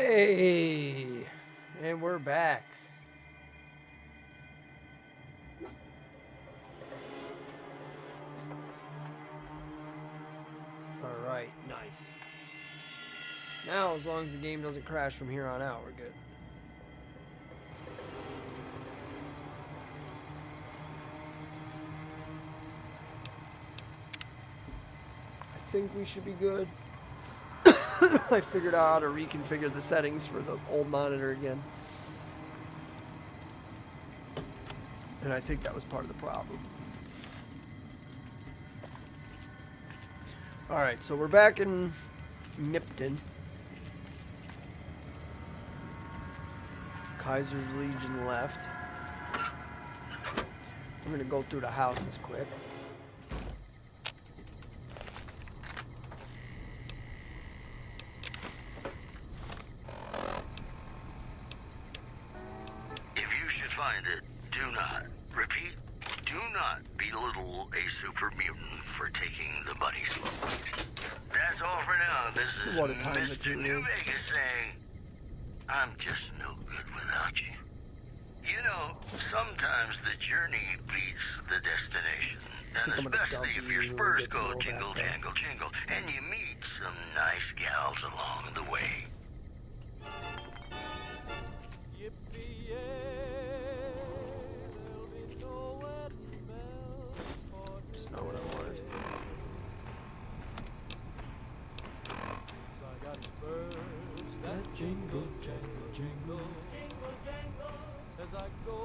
Hey, and we're back. All right, nice. Now, as long as the game doesn't crash from here on out, we're good. I think we should be good. I figured out how to reconfigure the settings for the old monitor again. And I think that was part of the problem. Alright, so we're back in Nipton. Kaiser's Legion left. I'm gonna go through the houses quick. Find it. Do not, repeat, do not belittle a super mutant for taking the bunny slope. That's all for now. This is Mr. New Vegas saying, I'm just no good without you. You know, sometimes the journey beats the destination. And especially if your spurs go jingle, jangle, jingle, and you meet some nice gals along the way. Not what I wanted. That jingle, jangle, jingle, jingle, jangle, as I go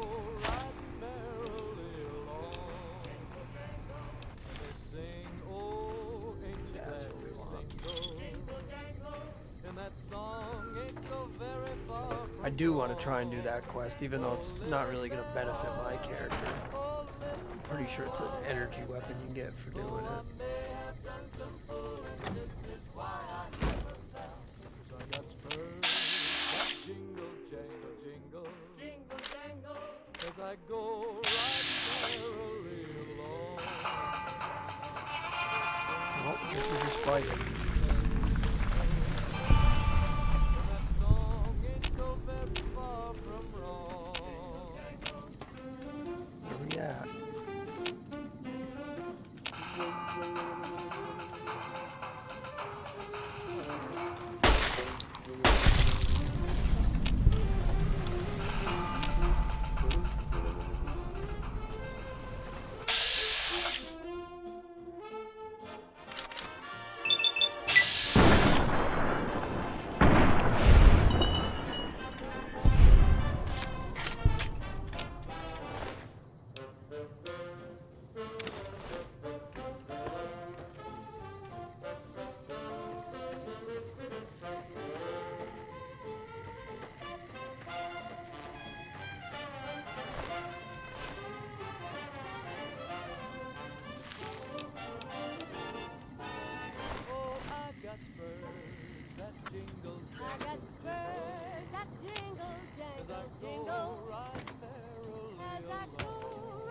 riding merrily along. Jingle, jangle, and they sing, oh, ain't that's what we want. Jingle, jangle, and that song ain't so very far from I do want to try and do that quest, even though it's not really going to benefit my character. I'm pretty sure it's an energy weapon you get for doing it. Well, I guess we're just fighting. Where we at?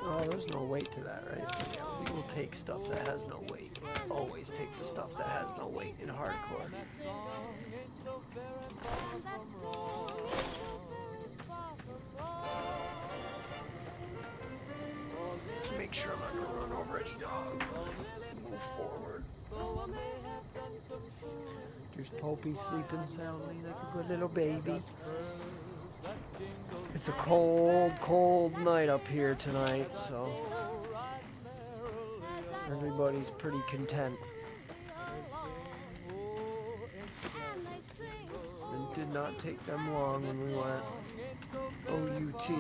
Oh, there's no weight to that, right? Yeah, we will take stuff that has no weight. Always take the stuff that has no weight in hardcore. Make sure I'm not gonna run over any dog. Move forward. There's Popey sleeping soundly like a good little baby. It's a cold, cold night up here tonight, so everybody's pretty content. It did not take them long when we went OUT.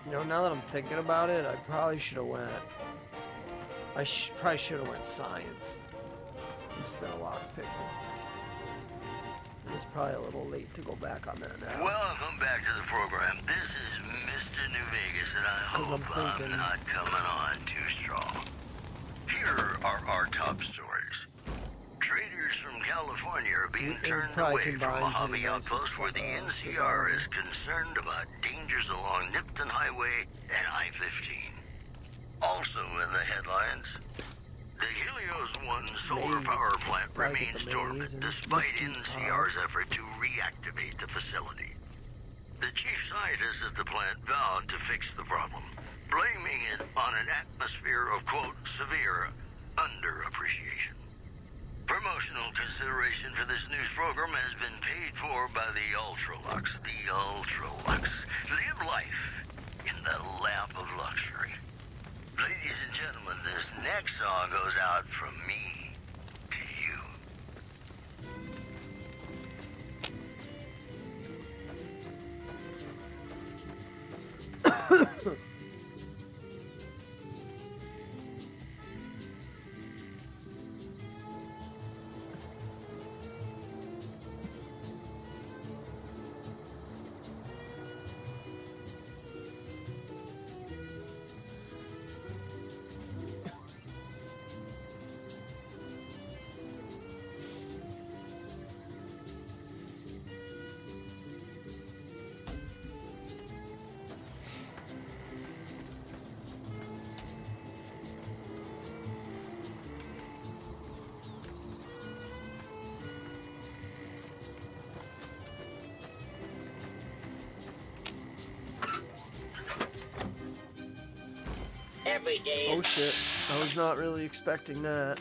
You know, now that I'm thinking about it, I probably should have went. Probably should have went science instead of lockpicking. It's probably a little late to go back on that now. Welcome back to the program. This is Mr. New Vegas, and I hope I'm not coming on too strong. Here are our top stories. California are being turned probably away from combine Mojave pretty nice with outpost where the some, NCR is concerned about dangers along Nipton Highway and I-15. Also in the headlines, the Helios 1 solar Maze. power plant Gotta get remains the dormant maze and despite mesquite NCR's pods. effort to reactivate the facility. The chief scientist at the plant vowed to fix the problem, blaming it on an atmosphere of, quote, severe underappreciation. Promotional consideration for this news program has been paid for by the Ultralux. The Ultralux. Live life in the lap of luxury. Ladies and gentlemen, this next song goes out from me to you. Every day. Oh shit, I was not really expecting that.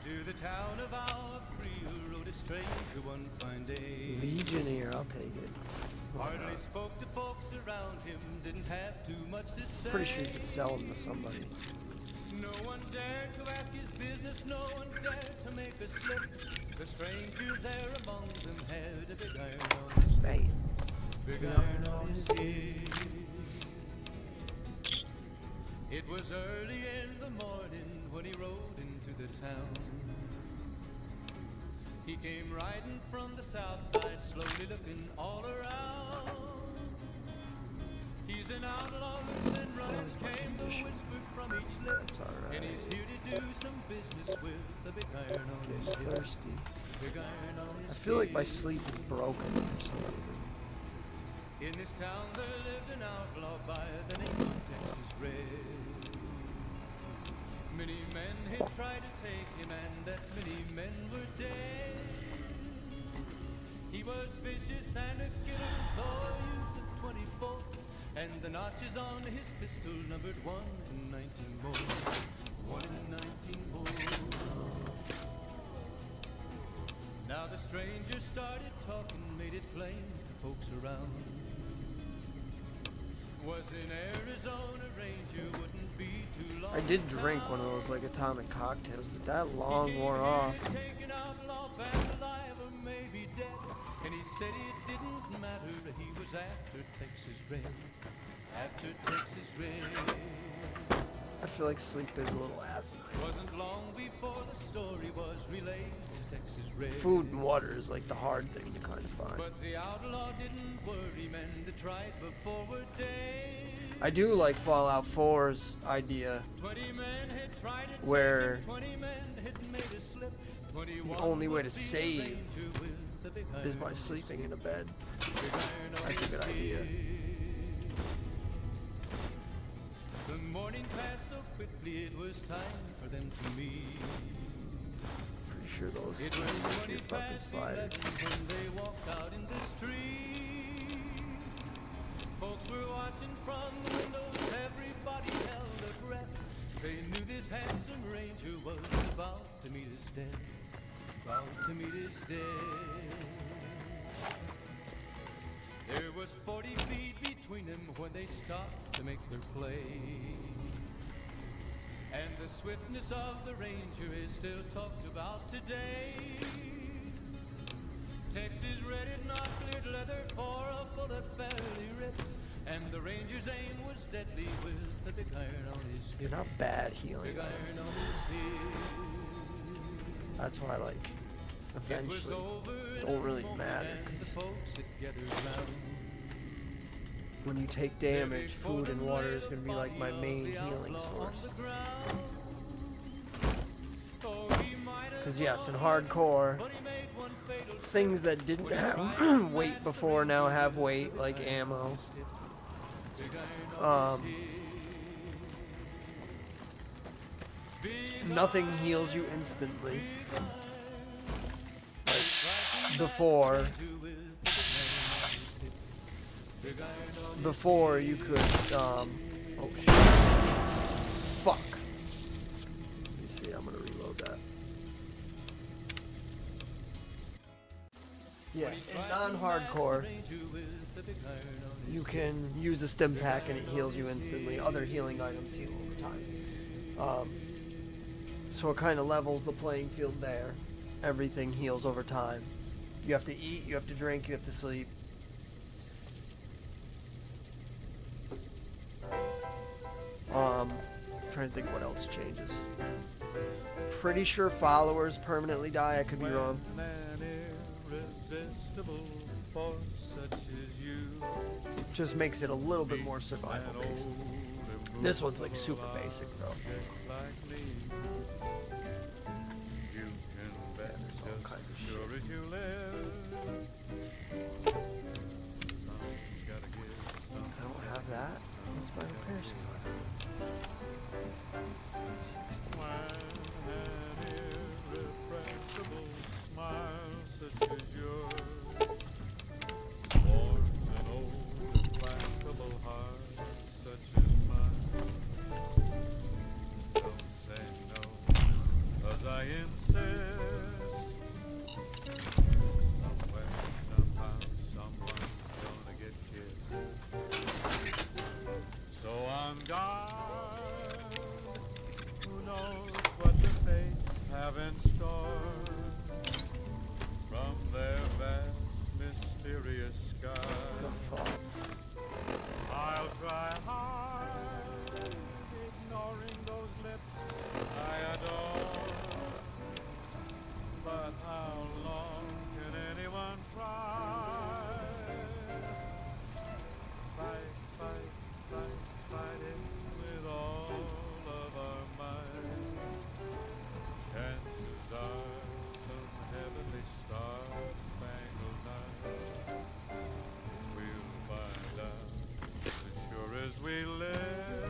To the town of our free rode a stranger one fine day. Legionnaire, I'll take it. Hardly spoke to folks around him, didn't have too much to say. Pretty sure you could sell them to somebody. No one dared to ask his business, no one dared to make a slip. The stranger there among them had a big iron on his Bang. big iron on his head. It was early in the morning when he rode into the town. He came riding from the south side, slowly looking all around. He's an outlaw, loose and running, came the whisper from each lip. That's alright. And he's here to do some business with the big iron on his Getting hip. thirsty. Big iron on his I feel like my hip. sleep is broken for some reason. In this town there lived an outlaw by the name of Texas Red. Many men had tried to take him, and that many men were dead. He was vicious and a killer, though he used a 24, and the notches on his pistol numbered 1 in 19 more. 1 in 19 more. Now the stranger started talking, made it plain to folks around. Was in Arizona, Ranger wouldn't be too long. I did drink one of those like atomic cocktails, but that long wore off. Taken outlaw, back alive or maybe dead. And he said it didn't matter, he was after Texas Red. After Texas Red. I feel like sleep is a little asinine. Wasn't long before the story was relayed to Texas Red. Food and water is like the hard thing to kind of find. But the outlaw didn't worry, men that tried before were dead. I do like Fallout 4's idea 20 men had tried it, where 20 men had made a slip. the only way to save is by sleeping in a bed. That's a good idea. The morning passed so quickly, it was time for them to meet. Pretty sure those It was are 20 your fucking past sliders. 11 when they walked out in the street. Folks were watching make their play. And the swiftness of the Ranger is still talked about today. Texas red not cleared leather for a bullet fairly ripped. And the Ranger's aim was deadly with the big iron on his hip. They're not bad healing Big iron items. on his hip. That's why, like, It was eventually over don't really and matter. the 'Cause folks that gathered round. when you take damage, food and water is going to be like my main healing source. Because yes, in hardcore, things that didn't have weight before now have weight, like ammo. Nothing heals you instantly. Like before you could, oh shit. Fuck. Let me see, I'm gonna reload that. Yeah, in non-hardcore, you can use a stim pack and it heals you instantly. Other healing items heal over time. So it kind of levels the playing field there. Everything heals over time. You have to eat, you have to drink, you have to sleep. Trying to think what else changes. Pretty sure followers permanently die. I could be wrong. Just makes it a little bit more survival based. This one's like super basic though. There's all kinds of shit. I don't have that. What's my repair skill?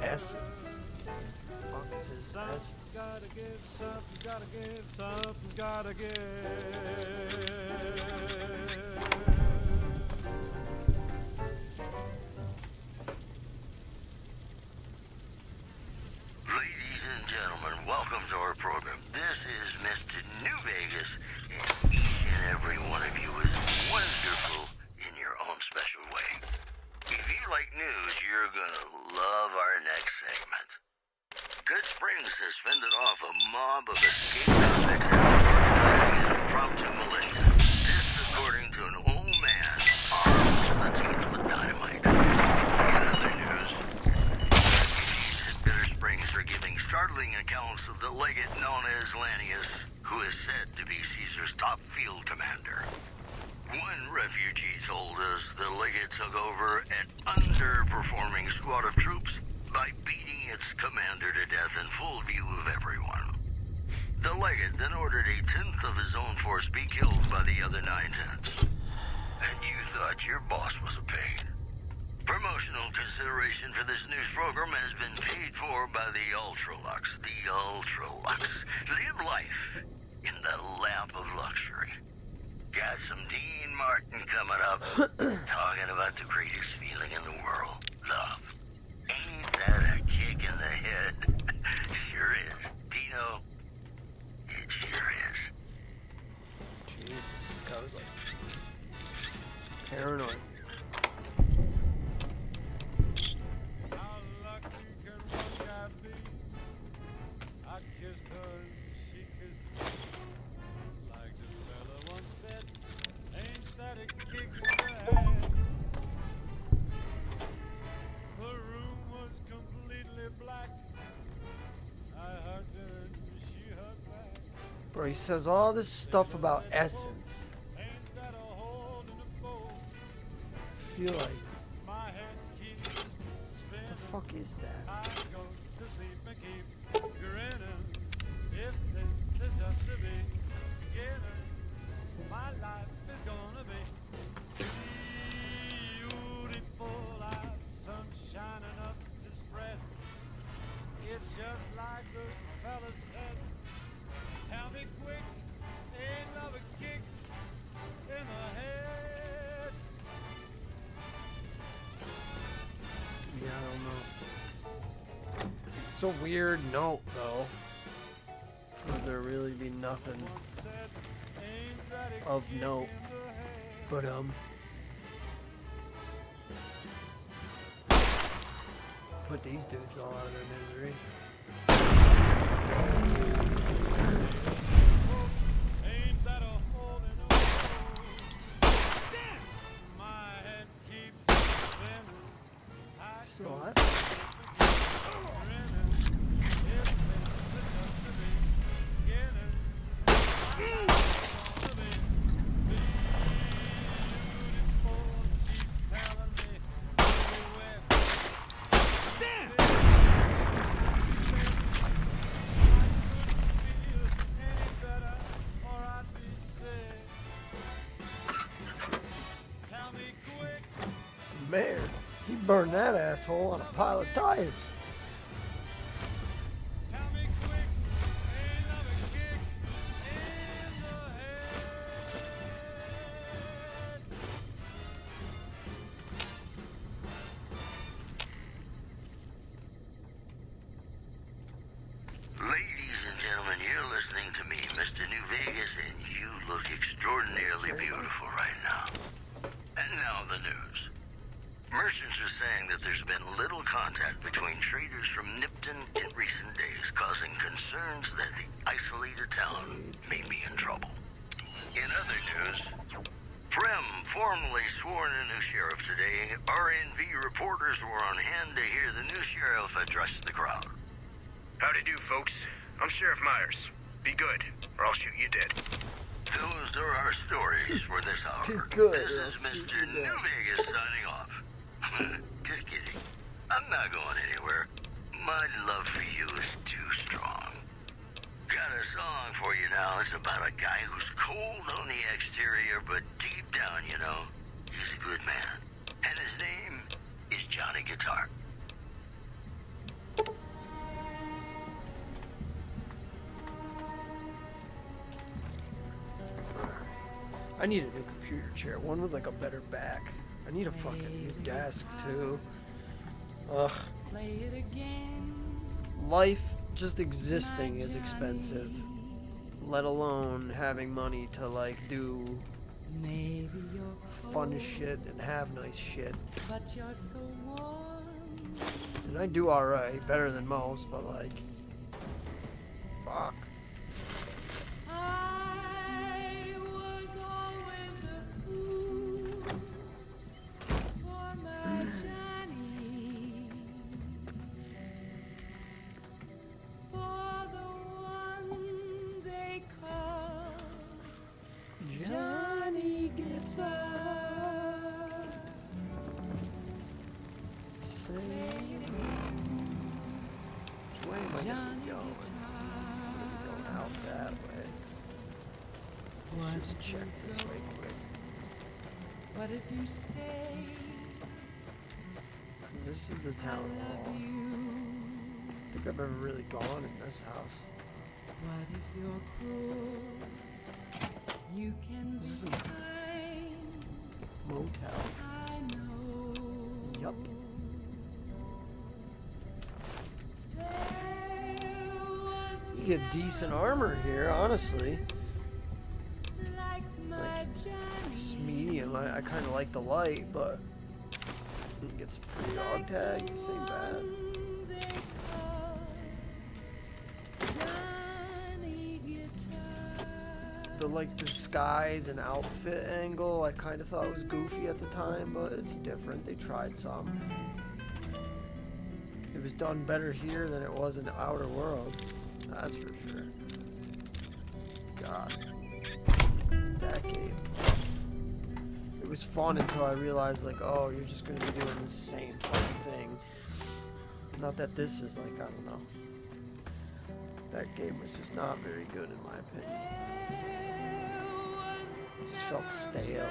Essence. Fuck is his essence? Gotta give something, gotta give something, gotta give. Ladies and gentlemen, welcome to our program. This is Mr. New Vegas, and each and every one of you is wonderful in your own special way. If you like news, you're gonna love our next segment. Good Springs has fended off a mob of escaped convicts and organizing an impromptu militia. This according to an old man armed to the teeth with dynamite. In other news, refugees at Bitter Springs are giving startling accounts of the legate known as Lanius, who is said to be Caesar's top field commander. One refugee told us the legate took over an underperforming squad of troops by beating its commander to death in full view of everyone. The legate then ordered a tenth of his own force be killed by the other 9/10. And you thought your boss was a pain. Promotional consideration for this news program has been paid for by the Ultralux. The Ultralux. Live life in the lap of luxury. Got some Dean Martin coming up, talking about the greatest feeling in the world, love. Ain't that a kick in the head? Sure is. Dino, it sure is. Jeez, this guy was like paranoid. kick in the head. The room was completely black. I hugged her and she hugged back. Bro, he says all this stuff about essence. Ain't that a hole in the boat? I feel like, My head keeps what spinning. the fuck is that? I go to sleep and keep grinning. If this is just the beginning, my life is gonna be beautiful. I've sunshine enough to spread. It's just like the fella said. Tell me quick, ain't love a kick in the head? Yeah, I don't know. It's a weird note, though. Would there really be nothing Said, ain't that a of kick note? in the head? But, put these dudes all out of their misery. Ain't that a hole in the wall? My head keeps spinning. I Still go alive? grinning. If this is just the beginning, my life is gonna be beautiful. She's telling me everywhere. Man, he burned that asshole on a pile of tires. Ladies and gentlemen, you're listening to me, Mr. New Vegas, and you look extraordinarily beautiful right now. And now the news. Merchants are saying that there's been little contact between traders from Nipton in recent days, causing concerns that the isolated town may be in trouble. In other news, Primm formally sworn a new sheriff today. RNV reporters were on hand to hear the new sheriff address the crowd. Howdy do, folks. I'm Sheriff Myers. Be good, or I'll shoot you dead. Those are our stories for this hour. Good, This I'll is shoot Mr. you dead. New Vegas signing off. Just kidding. I'm not going anywhere. My love for you is too strong. Got a song for you now. It's about a guy who's cold on the exterior, but deep down, you know, he's a good man. And his name is Johnny Guitar. I need a new computer chair, one with like a better back. I need a fucking new desk too. Ugh. Life just existing is expensive, let alone having money to like do fun shit and have nice shit. And I do alright, better than most, but like, fuck. I was always a fool for my Johnny, for the one they call Johnny Guitar. Which way am I gonna be going? I'm going out that way. Let's just check this way quick. But if you stay, This is the town hall. love I you. don't think I've ever really gone in this house. What if you're cruel? You can This is a find. motel. I know. Yup. There was You get decent armor here, honestly. like my Like, it's Johnny. medium. I kind of like the light, but you can get some free dog tags. This ain't bad. They call Johnny Guitar. the like disguise and outfit angle, I kind of thought it was goofy at the time, but it's different. They tried some. It was done better here than it was in Outer Worlds. That's for sure. God. That game. It was fun until I realized, like, oh, you're just going to be doing the same fucking thing. Not that this is, like, I don't know. That game was just not very good, in my opinion. It just felt stale.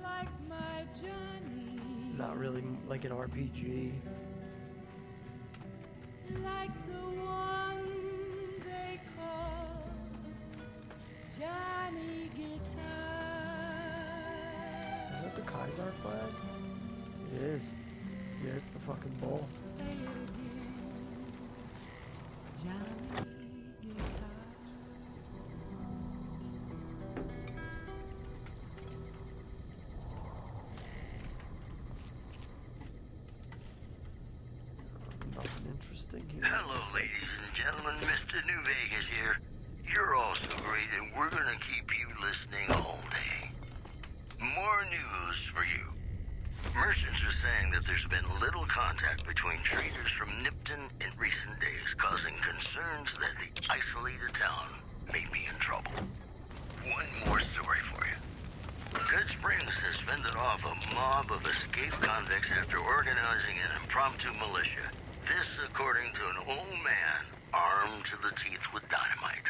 Like my Johnny, Not really like an RPG. like the one they call Johnny Guitar. Is that the Kaiser flag? It is. Yeah, it's the fucking bull. Play it again, Johnny Guitar. Nothing interesting here. Hello, ladies and gentlemen. Mr. New Vegas here. You're all so great, and we're gonna keep you listening all day. More news for you. Merchants are saying that there's been little contact between traders from Nipton in recent days, causing concerns that the isolated town may be in trouble. One more story for you. Good Springs has fended off a mob of escaped convicts after organizing an impromptu militia. This according to an old man armed to the teeth with dynamite.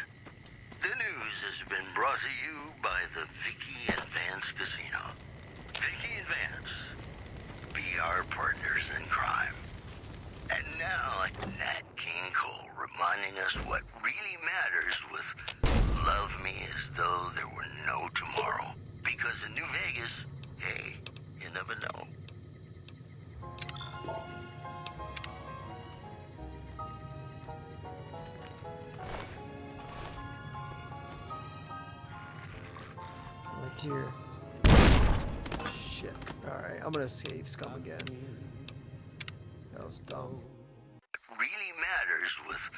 The news has been brought to you by the Vicky and Vance Casino. Vicky and Vance, be our partners in crime. And now, Nat King Cole reminding us what really matters with Love Me As Though There Were No Tomorrow. Because in New Vegas, hey, you never know. Like here. Shit. Alright, I'm gonna save scum again. That was dumb. Really matters with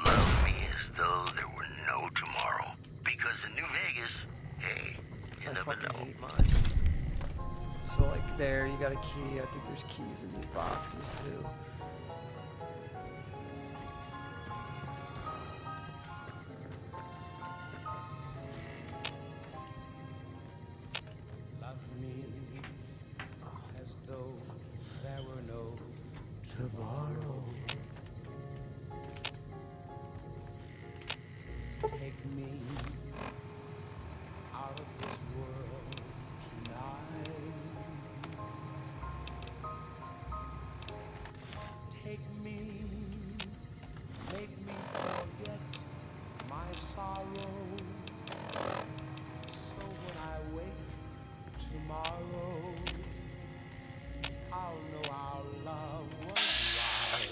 Love Me As Though There Were No Tomorrow. Because in New Vegas, hey, you I never fucking know. hate mine. So like there, you got a key. I think there's keys in these boxes too. Love me as though there were no tomorrow. Take me out of this world tonight. Take me, make me forget my sorrow. So when I wake tomorrow, I'll know our love was right.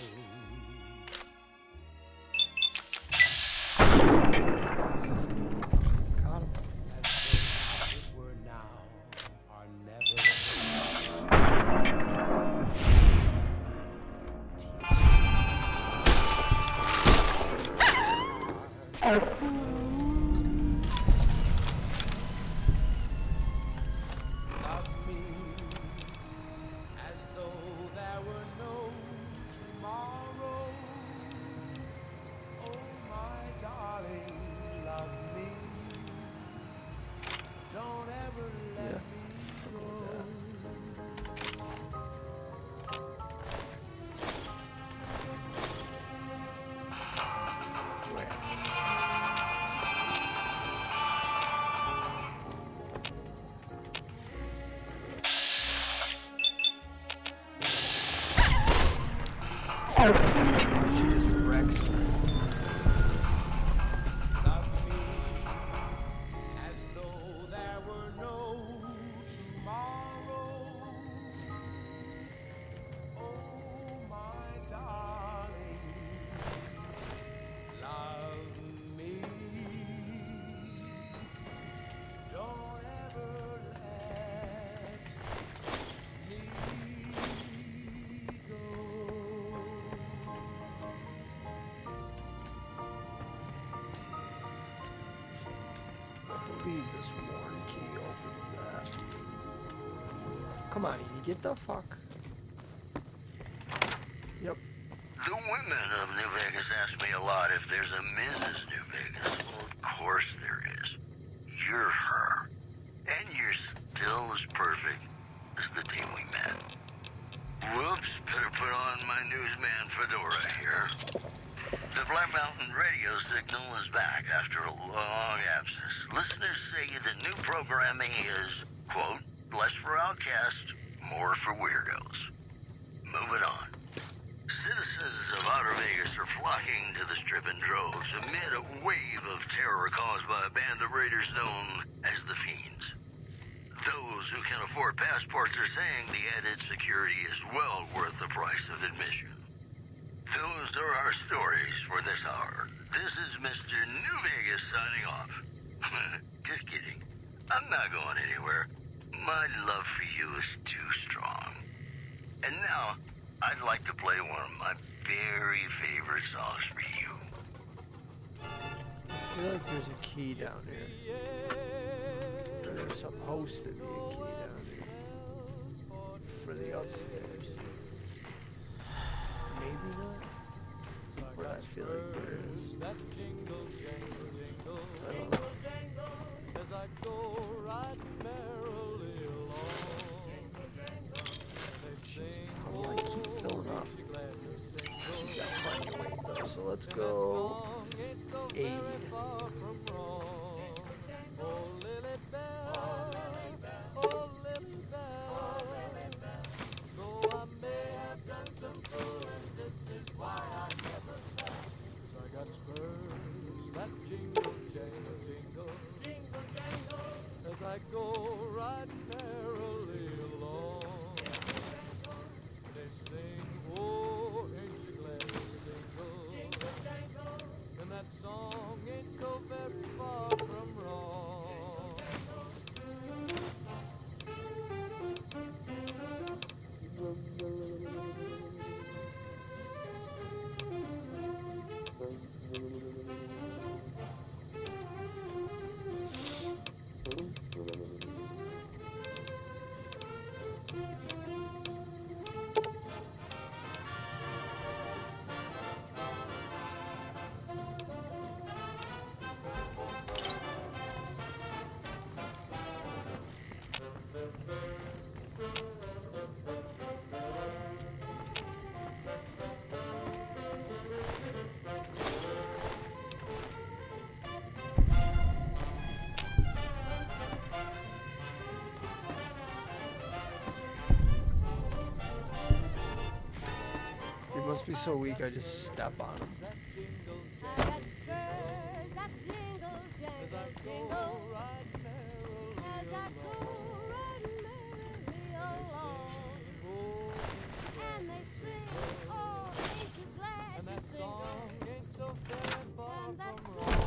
Kiss me Got him. as though it were now or never. Love me as though there were no tomorrow. Oh, my darling, love me. Don't ever let Yeah. me go. She just wrecks me. Love me as though there were no tomorrow. Oh, my darling, love me. Don't ever let me go. believe this worn key opens that. Come on, Edie, get the fuck. Yep. The women of New Vegas ask me a lot if there's a Mrs. New Vegas. Well, of course there is. You're her. And you're still as perfect as the day we met. Whoops, better put on my newsman fedora here. The Black Mountain radio signal is back after a long absence. Listeners say the new programming is, quote, less for outcasts, more for weirdos. Moving on. Citizens of Outer Vegas are flocking to the Strip in droves amid a wave of terror caused by a band of raiders known as the Fiends. Those who can afford passports are saying the added security is well worth the price of admission. Those are our stories for this hour. This is Mr. New Vegas signing off. Just kidding. I'm not going anywhere. My love for you is too strong. And now, I'd like to play one of my very favorite songs for you. I feel like there's a key down here. There's supposed to be a key down here. For the upstairs. Maybe not. But I feel like there is. That jingle, jangle, jingle. I don't know. As I go riding merrily along. Jesus, how do I keep filling up? Gotta find a way though. So let's go aid. As I go riding merrily along, they sing, oh, ain't you glad you jingle? And that song ain't so very far from wrong. They must be so weak I just step on them. And that song ain't so very far from wrong.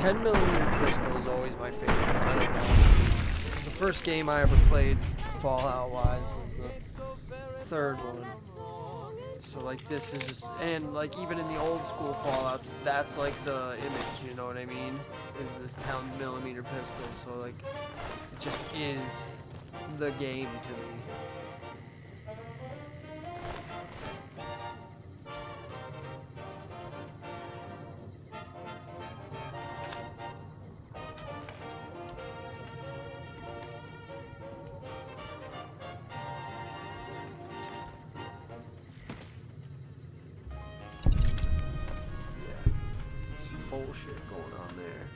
.10mm pistol is always my favorite. I don't know. Because the first game I ever played Fallout-wise was the third one. So like this is just, and like even in the old school Fallouts, that's like the image, you know what I mean? Is this 10mm pistol. So like, it just is the game to me. Bullshit going on there.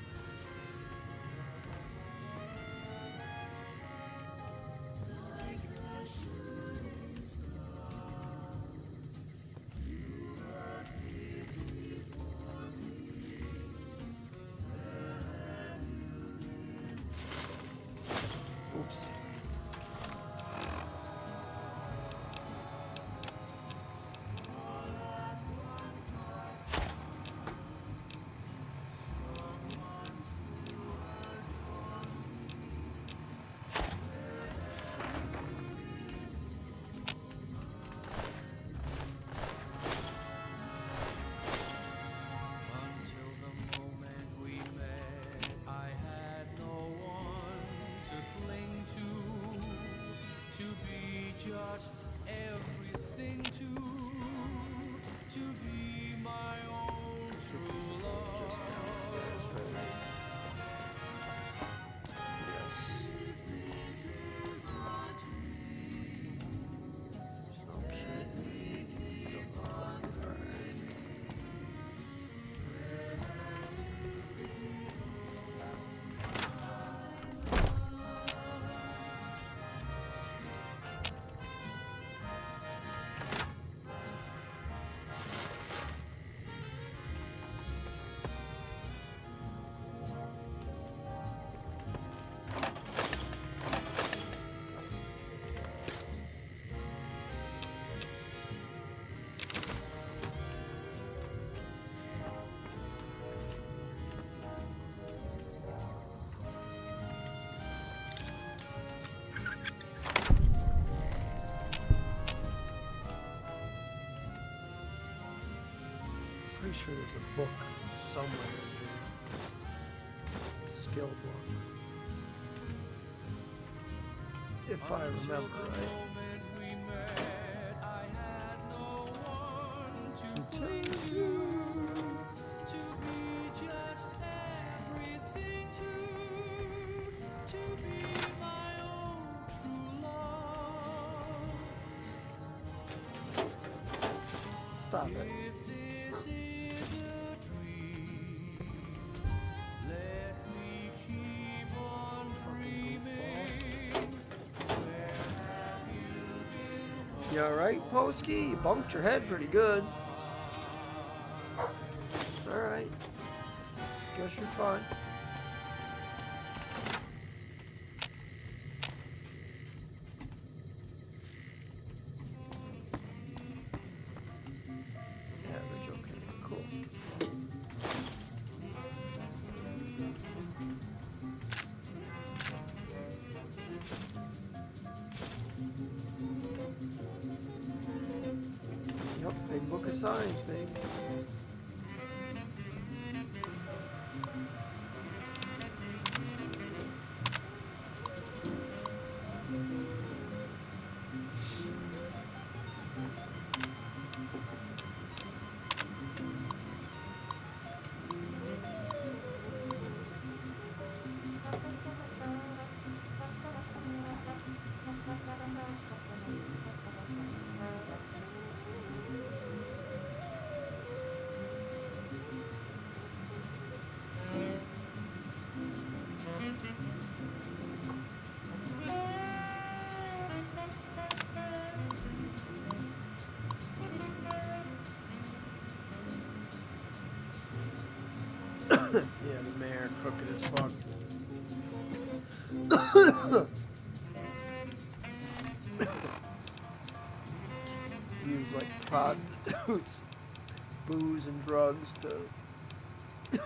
Oops. Pretty sure there's a book somewhere in here. Skill book. If I remember right. To be just everything to be my own true love. Stop it. If this is a dream, let me keep on dreaming. Where have you been? You alright, Posky? You bumped your head pretty good. Alright. Guess you're fine. Average, okay, cool. Yep, big book of science, baby. Yeah, the mayor crooked as fuck. Use like prostitutes, booze and drugs to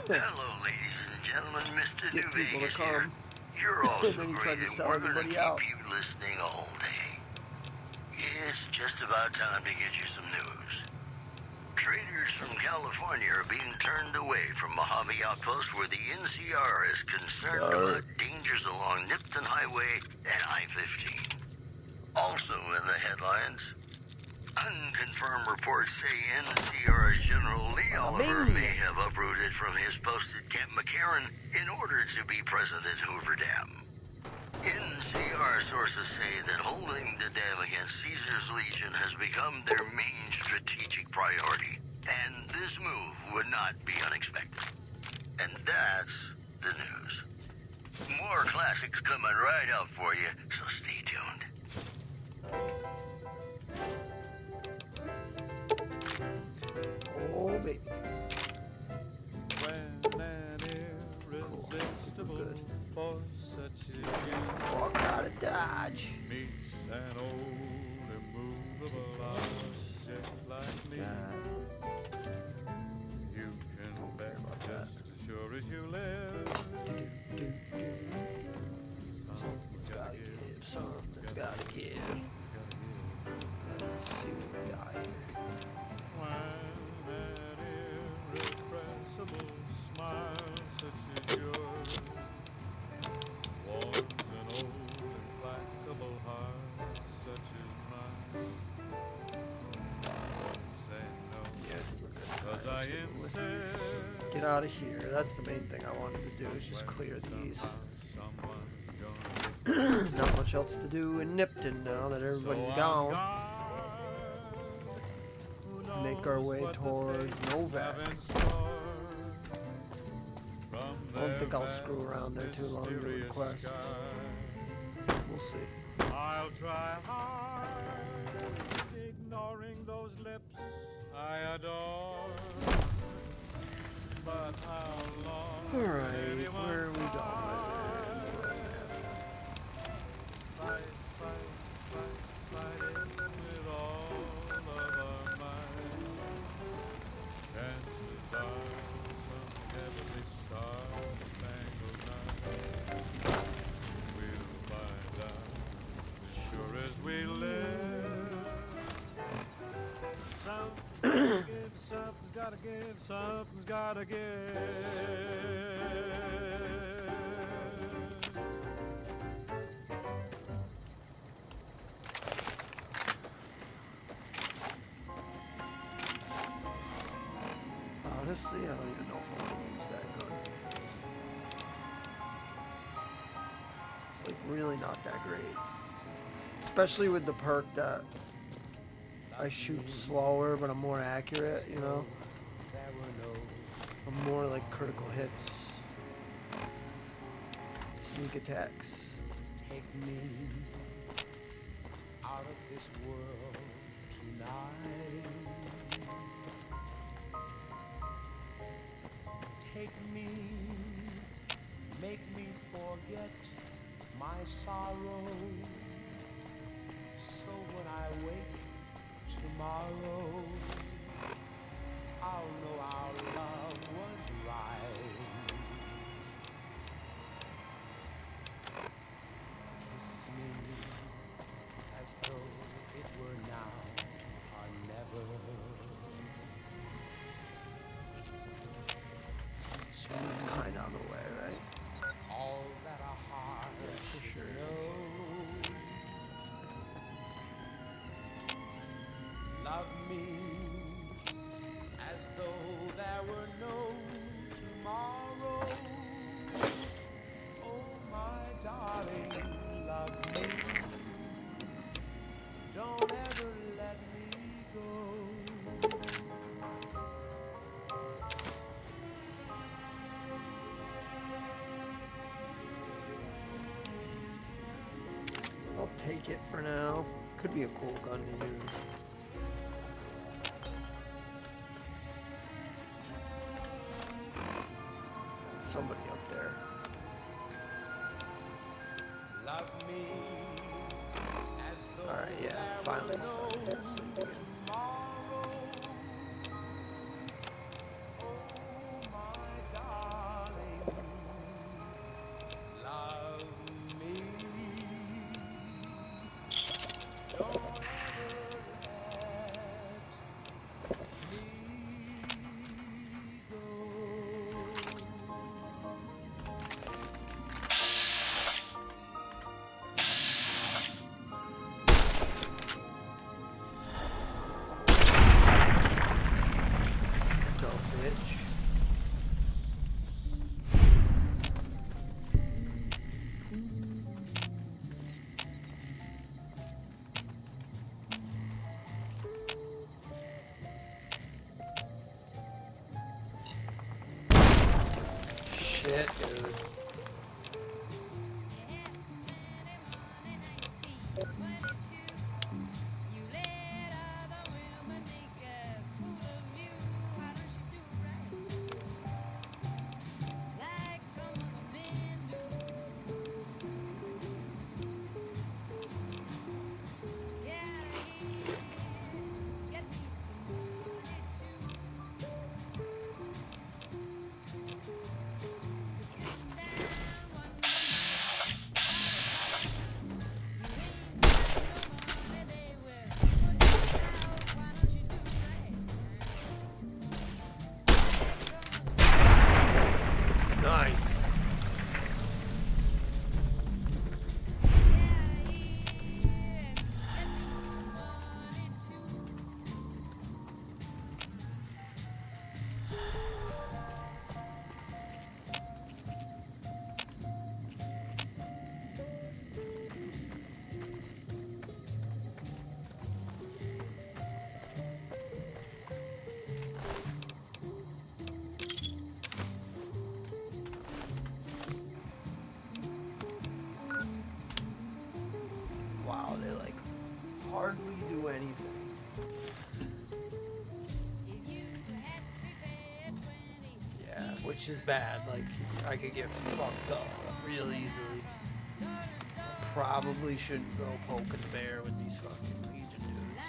Hello, ladies and gentlemen. Mr. get people to Novac is here. come. You're all And so then you great, tried to and sell we're going to everybody keep out. you listening all day. It's just about time to get you some news. Traders from California are being turned away from Mojave Outpost where the NCR is concerned about dangers along Nipton Highway and I-15. Also in the headlines, unconfirmed reports say NCR's General Lee Oliver may have uprooted from his post at Camp McCarran in order to be present at Hoover Dam. NCR sources say that holding the dam against Caesar's Legion has become their main strategic priority, and this move would not be unexpected. And that's the news. More classics coming right up for you, so stay tuned. Oh, baby. When an irresistible Good. force such as you Fuck out of Dodge. meets an old immovable object like me, you can bet just as sure as you live. Something's gotta give. Something's gotta give. Let's see what we got here. When an irrepressible smile such as yours warms an old implacable heart such as mine, don't say no, Yeah, I think we're good. 'cause I Alright, let's get moving. insist. Get out of here. That's the main thing I wanted to do, is just clear these. Someone's gonna Not much else to do in Nipton now that everybody's gone. Make our way towards Novac. I don't think I'll screw around there too long doing quests. We'll see. I'll try hard, ignoring those lips I adore. But how long? Alright, where are we going? Fight, with all of our might. Chances are some heavenly star-spangled night we'll find out as sure as we live. Some Something's gotta give, something's gotta give. Honestly, I don't even know if I want to use that gun. It's like really not that great. Especially with the perk that I shoot slower, but I'm more accurate, you know? I'm more like critical hits. Sneak attacks. Take me out of this world tonight. Take me, make me forget my sorrow. So when I wake tomorrow, I'll know our love was right. Kiss me as though it were now or never. This is kind of on the way, right? All that a heart For should sure. know. Love me as though there were no tomorrow. Oh, my darling, love me. Don't ever let me go. I'll take it for now. Could be a cool gun to use. Somebody up there. Love me as though Alright, yeah, there finally were started no that scene again. tomorrow. Oh, my darling, love me. Don't ever let me go. Go, bitch. Shit, dude. Nice. Wow, they like hardly do anything. Yeah, which is bad. Like, I could get fucked up real easily. Probably shouldn't go poking the bear with these fucking Legion dudes.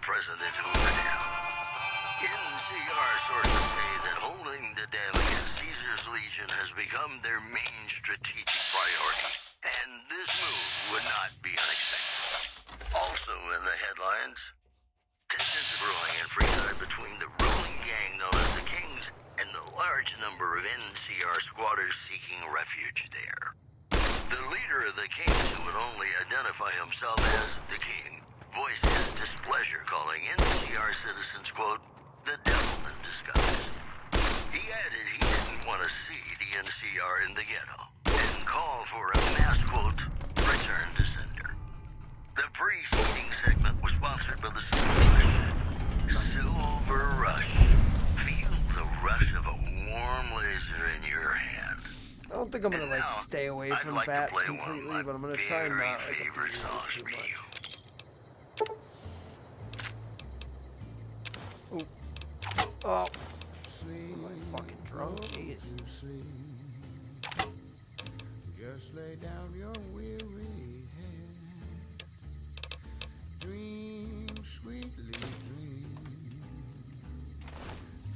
present in Hoovertown. NCR sources say that holding the dam against Caesar's Legion has become their main strategic priority, and this move would not be unexpected. Also in the headlines, tensions brewing in Freeside between the ruling gang known as the Kings and the large number of NCR squatters seeking refuge there. The leader of the Kings, who would only identify himself as the King, voiced his displeasure, calling NCR citizens, quote, the devil in disguise. He added he didn't want to see the NCR in the ghetto, and called for a mass, quote, return to sender. The preceding segment was sponsored by the Silver Rush. Feel the rush of a warm laser in your hand. I don't think I'm gonna And like now, stay away I'd from like to bats play one of completely, my but I'm gonna try and very not like favorite abuse songs it for too much. you. Oh, am I fucking drunk? Jeez. Just lay down your weary head. Dream, sweetly dream.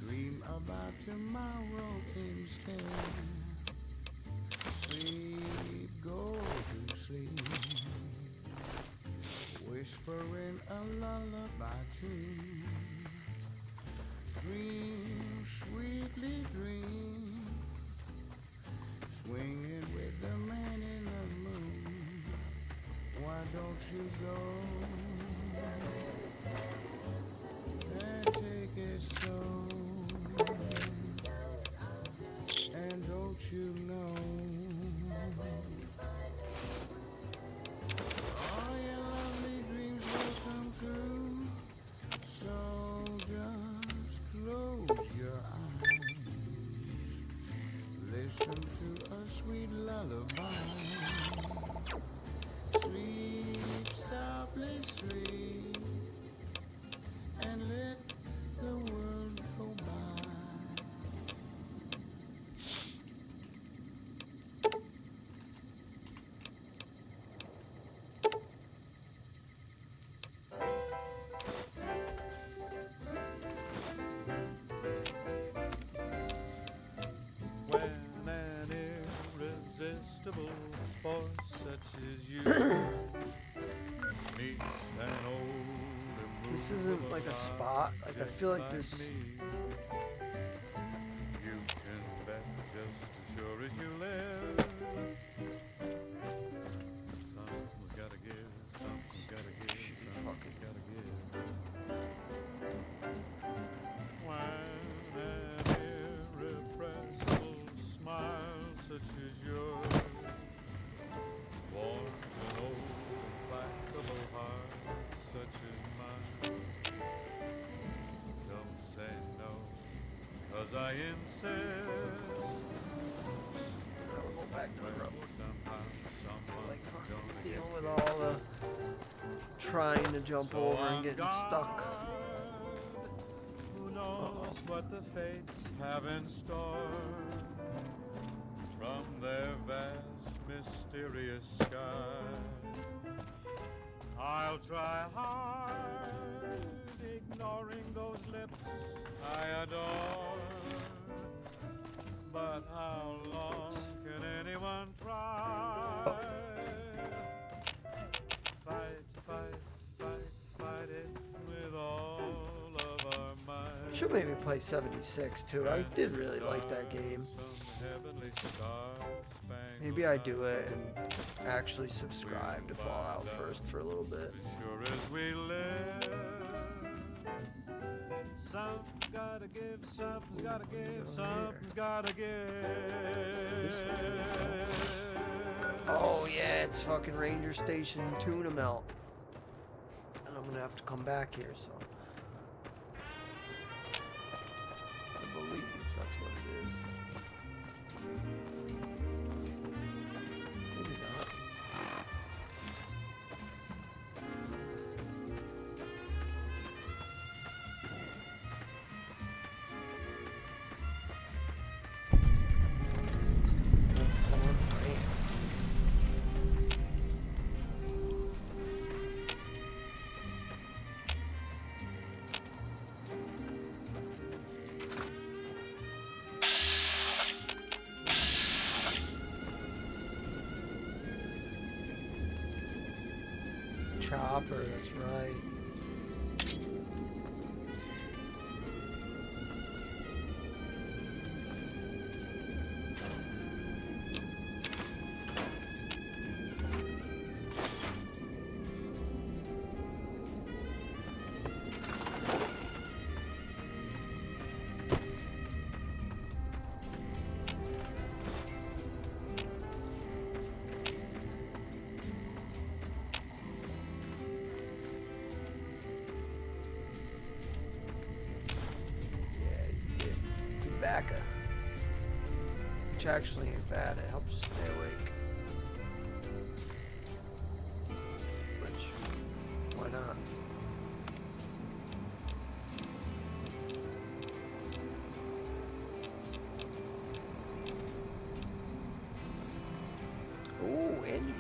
Dream about tomorrow instead. Sleep, go to sleep. Whispering a lullaby tune. Dream, sweetly dream. Swinging with the man in the moon. Why don't you go and take it slow? And don't you know all your lovely dreams will come true? So just close your eyes. Listen to a sweet lullaby. Sleep softly, sleep, and let the world go by. When an irresistible force such as you meets an old This isn't like a spot. Like I feel like this. You can bet just as sure as you live. Something's gotta give, something's gotta give, something's gotta give. When an irrepressible smile such as yours warms an old implacable heart such as mine. Don't say no, 'cause I insist. I'll go back to the road. Somehow, someone Like fucking gonna deal get with all the trying to jump so over and on getting guard. stuck. Who knows what the fates have in store from their vast, mysterious sky? I'll try hard, ignoring those lips I adore. But how long can anyone try? Fight, fight, fight, fight it with all of our might. Should maybe play 76 too. I did really like that game. Some heavenly star-spangled Maybe I do it and actually subscribe to Fallout first for a little bit. as sure as we live. Something's gotta give, something's gotta give, something's gotta This give. looks like fun. Oh yeah, it's fucking Ranger Station tuna melt. And I'm gonna have to come back here, so. I believe that's what it is. Maybe not. chopper, that's right. Tobacco, which actually ain't bad. It helps you stay awake. Which, why not? Ooh, and you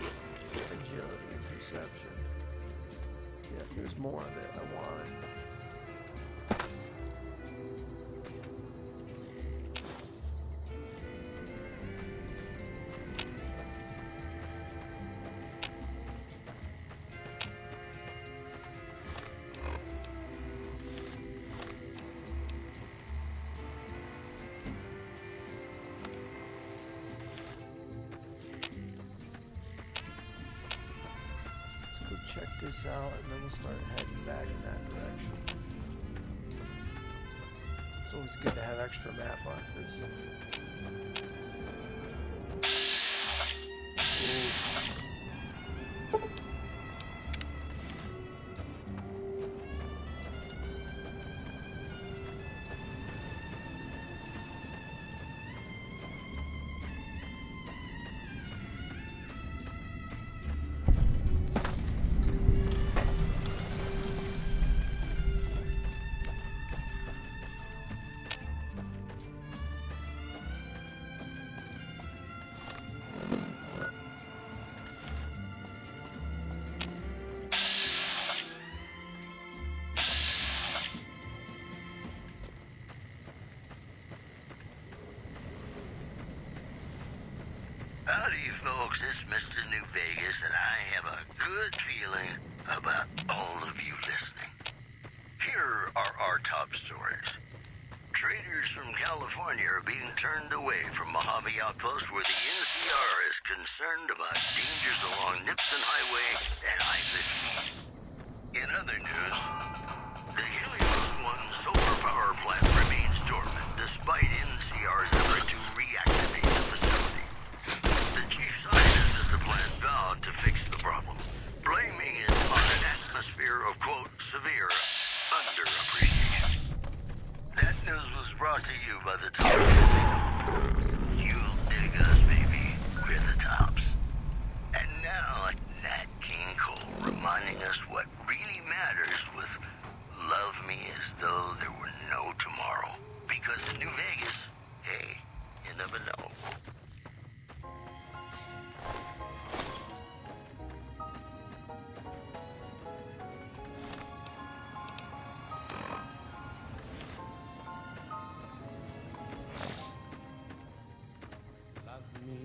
get agility and perception. Yeah, if there's more of it, I want it. Check this out, and then we'll start heading back in that direction. It's always good to have extra map markers. Ooh. Howdy, folks. It's Mr. New Vegas, and I have a good feeling about all of you listening. Here are our top stories. Traders from California are being turned away from Mojave Outpost where the NCR is concerned about dangers along Nipton Highway and I-15. In other news, the Helios 1 solar power plant remains dormant despite NCR's effort to reactivate the facility. The chief scientist at the plant vowed to fix the problem, blaming it on an atmosphere of, quote, severe underappreciation. That news was brought to you by the Tops Casino. You'll dig us, baby. We're the tops. And now, Nat King Cole reminding us what really matters with Love Me As Though There Were No Tomorrow. Because in New Vegas, hey, you never know. Love me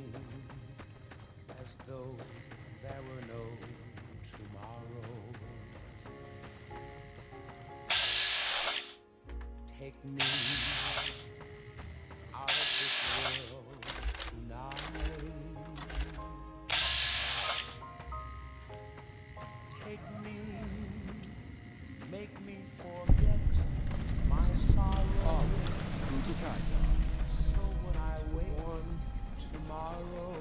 as though there were no tomorrow. Take me out of this world tonight. Take me, make me forget my sorrow. So when I wake tomorrow,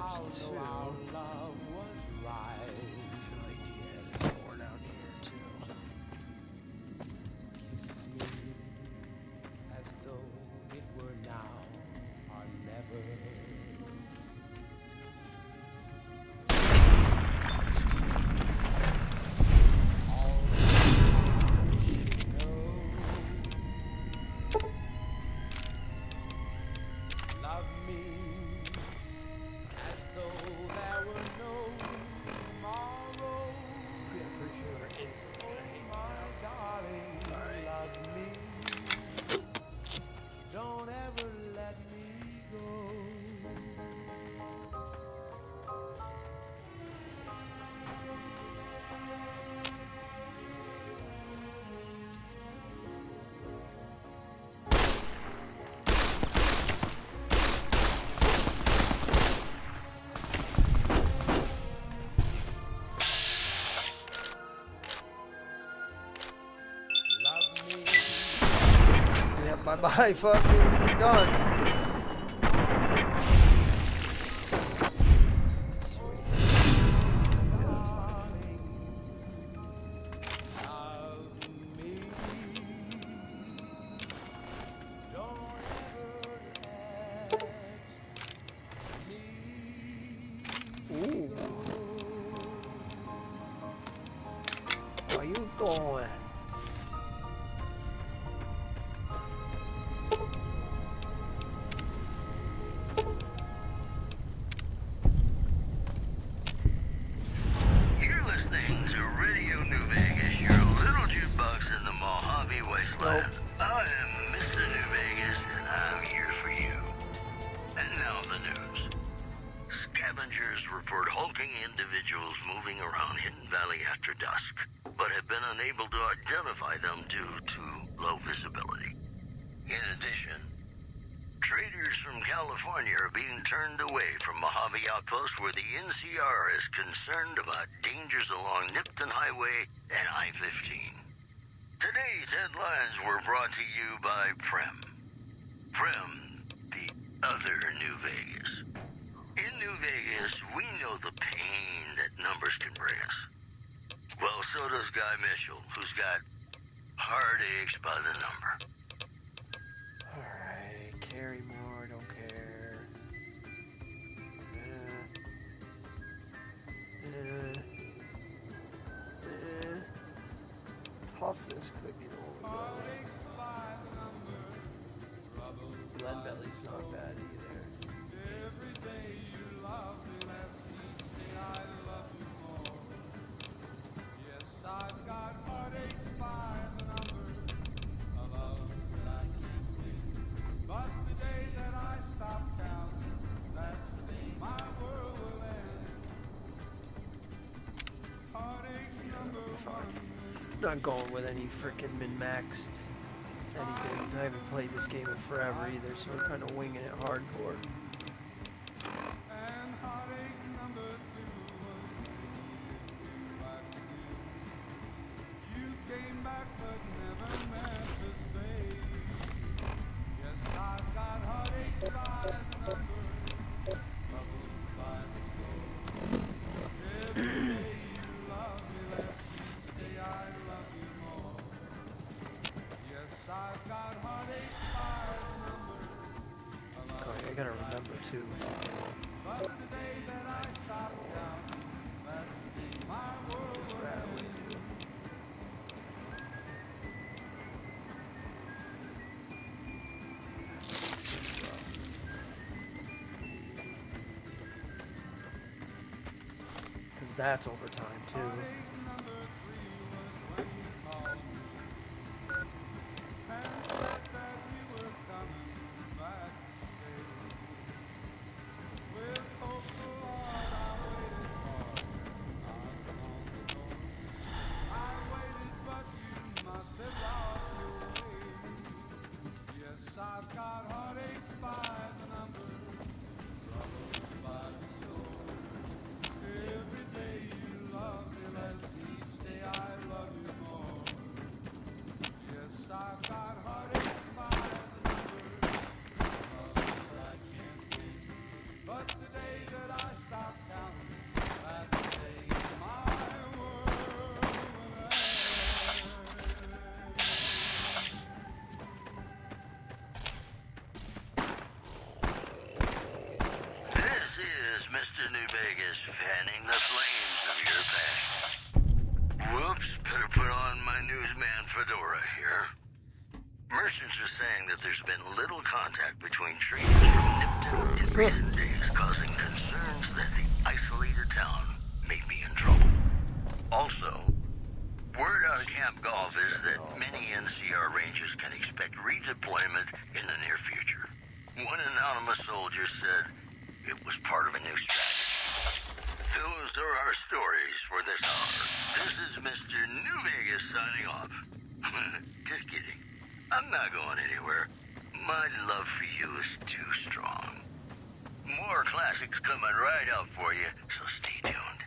I'll know our love was right. I feel like he has more down here too. Kiss me as though it were now or never. Touch me all the time should know. Love me as though there were no tomorrow. Bye-bye, fucking gun. Ooh. How you doing? You're listening to Radio New Vegas, your little jukebox in the Mojave Wasteland. I am Mr. New Vegas, and I'm here for you. And now the news. Scavengers report hulking individuals moving around Hidden Valley after dusk, but have been unable to identify them due to low visibility. In addition, traders from California are being turned away from Mojave Outpost, where the NCR is concerned about dangers along Nipton Highway and I-15. Today's headlines were brought to you by Primm. Primm, the other New Vegas. In New Vegas, we know the pain that numbers can bring us. Well, so does Guy Mitchell, who's got heartaches by the number. Alright, carry more, don't care. Toughness could be the one we go. Lead belly's not bad either. Not going with any freaking min-maxed anything. I haven't played this game in forever either, so I'm kind of winging it hardcore. I gotta remember too. Because that's overtime too. Mr. New Vegas, fanning the flames of your passion. Whoops, better put on my newsman fedora here. Merchants are saying that there's been little contact between traders from Nipton in recent days, causing concerns that the isolated town may be in trouble. Also, word out of Camp Golf is that many NCR Rangers can expect redeployment in the near future. One anonymous soldier said it was part of a new strategy. Those are our stories for this hour. This is Mr. New Vegas signing off. Just kidding. I'm not going anywhere. My love for you is too strong. More classics coming right out for you, so stay tuned.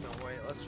No, wait, let's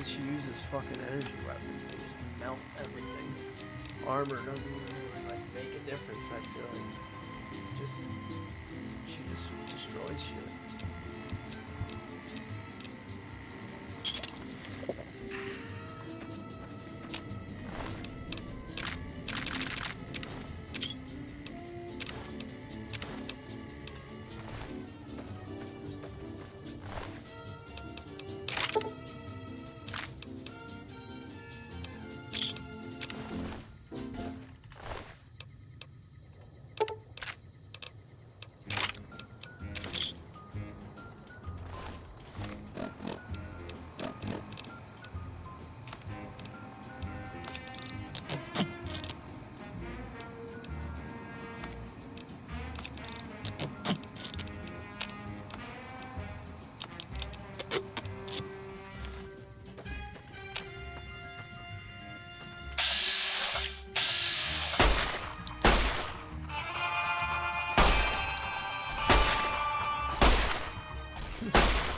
because she uses fucking energy weapons. They just melt everything. Armor doesn't even really, like, make a difference, I feel like. She just destroys shit.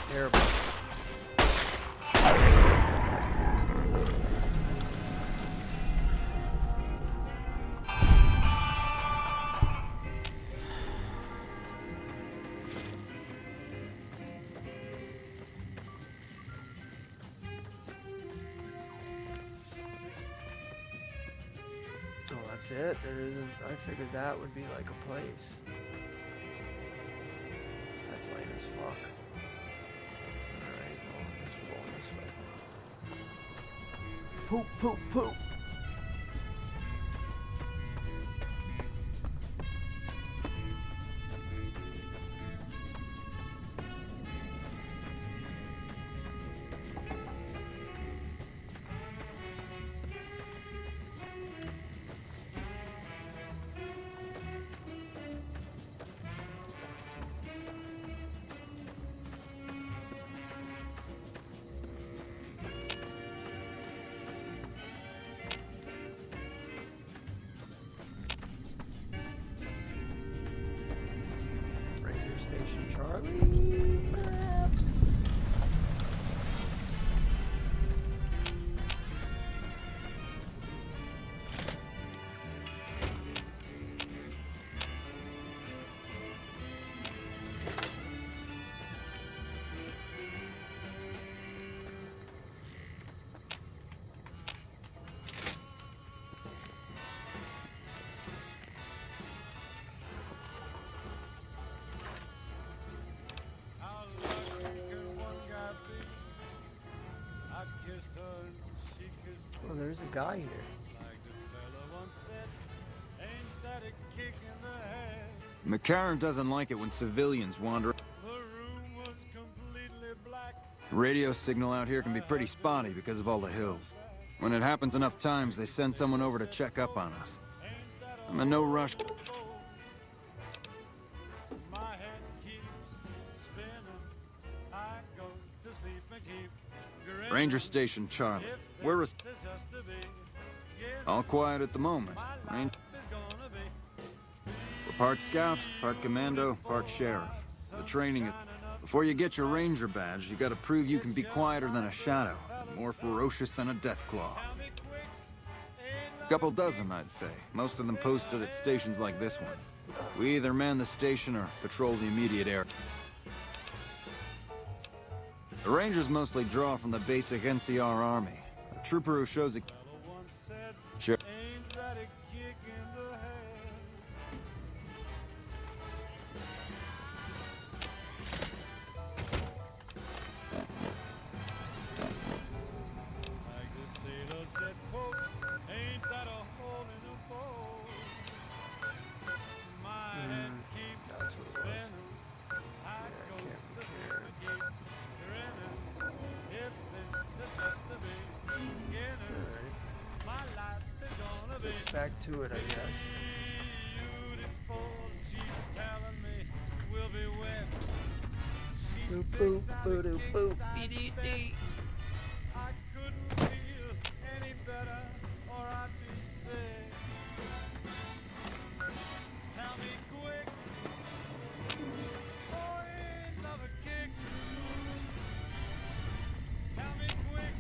Terrible. Oh, that's it? There isn't. I figured that would be like a place. That's lame as fuck. Alright, well, I guess we're going this way. Poop, poop, poop! Station Charlie, perhaps? Well, there's a guy here. McCarran doesn't like it when civilians wander. Radio signal out here can be pretty spotty because of all the hills. When it happens enough times, they send someone over to check up on us. I'm in no rush. Ranger Station Charlie. We're all quiet at the moment. We're part scout, part commando, part sheriff. The training is... Before you get your ranger badge, you gotta prove you can be quieter than a shadow, and more ferocious than a deathclaw. Couple dozen, I'd say. Most of them posted at stations like this one. We either man the station or patrol the immediate area. The Rangers mostly draw from the basic NCR army. A trooper who shows a... Sure. Back to it, I guess. Boop boop boop boop boop dee dee dee. I couldn't feel any better, or I'd be sick. Tell me quick, boy, love a kick. Tell me quick,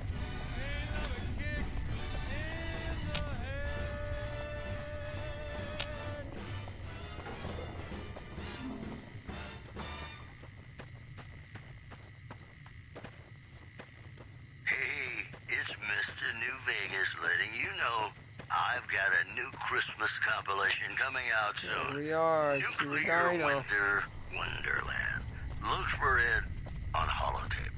Christmas compilation coming out Here soon. we are, Nuclear Suigarino. Winter Wonderland. Look for it on holotape.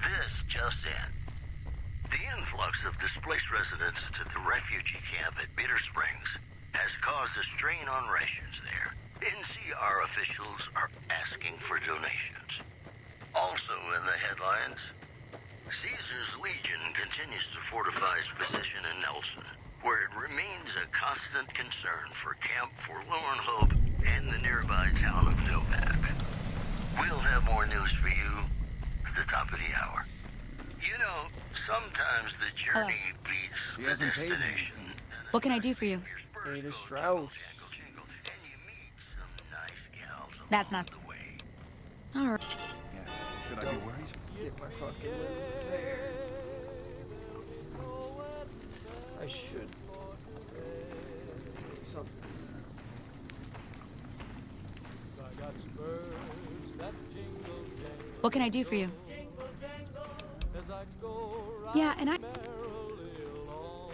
This just in. The influx of displaced residents to the refugee camp at Bitter Springs has caused a strain on rations there. NCR officials are asking for donations. Also in the headlines, Caesar's Legion continues to fortify its position in Nelson, where it remains a constant concern for Camp Forlorn Hope and the nearby town of Novac. We'll have more news for you at the top of the hour. You know, sometimes the journey beats She the hasn't paid me destination. anything. What can I do for you? Ada Strauss. And you meet some nice gals That's along not- the way. All right. Yeah. Should I be worried? Get my fucking loot there. I should. Something. I got spurs that jingle jangle What can I do for you? as I go Yeah, and I. merrily along.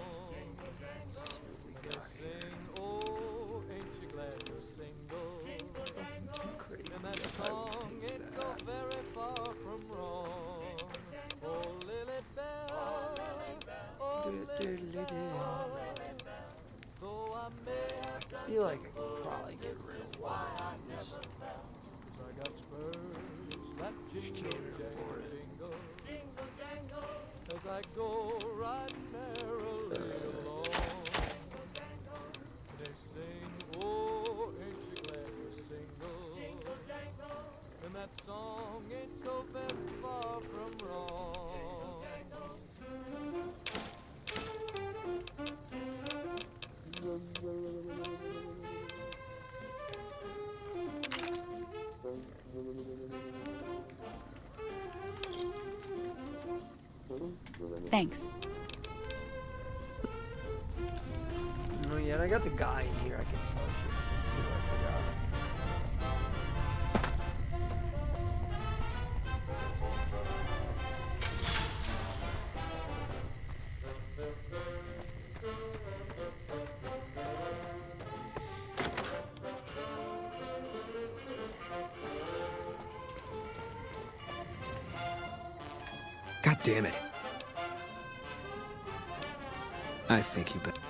They sing, oh, ain't you glad you're single? And that song ain't so very far from wrong. Oh, Lily Bell, oh, Lily Bell. Though I may have I feel like I could probably get rid of one of these. I got spurs that jingle, can't even afford it. jingle, jingle, jangle, as I go riding merrily along. They sing, oh, ain't you glad you're single? And that song ain't so very far from wrong. Thanks. Oh yeah, and I got the guy in here I can sell shit to too, I forgot. God damn it. I think you better.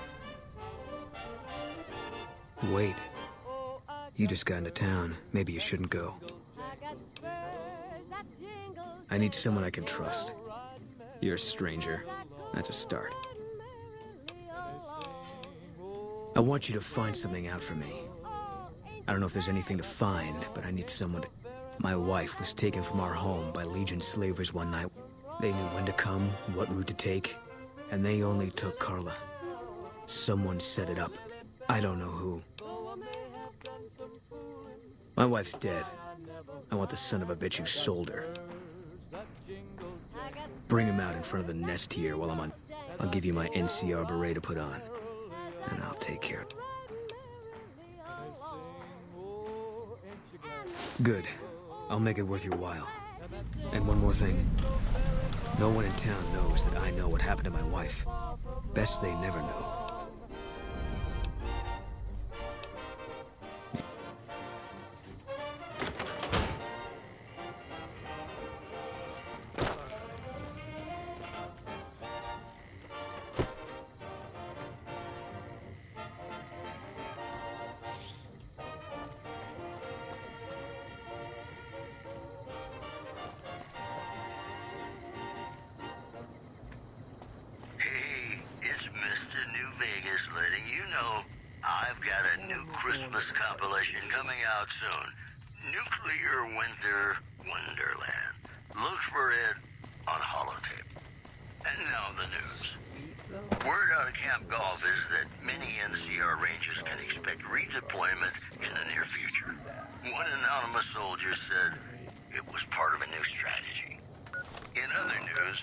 Wait. You just got into town. Maybe you shouldn't go. I need someone I can trust. You're a stranger. That's a start. I want you to find something out for me. I don't know if there's anything to find, but I need someone to... My wife was taken from our home by Legion slavers one night. They knew when to come, what route to take, and they only took Carla. Someone set it up. I don't know who. My wife's dead. I want the son of a bitch who sold her. Bring him out in front of the nest here while I'm on. I'll give you my NCR beret to put on, and I'll take care of it. Good. I'll make it worth your while. And one more thing. No one in town knows that I know what happened to my wife. Best they never know. Hey, it's Mr. New Vegas letting you know I've got a new Christmas compilation coming out soon. Nuclear Winter Wonderland. Look for it on holotape. And now the news. Word out of Camp Golf is that many NCR Rangers can expect redeployment in the near future. One anonymous soldier said it was part of a new strategy. In other news,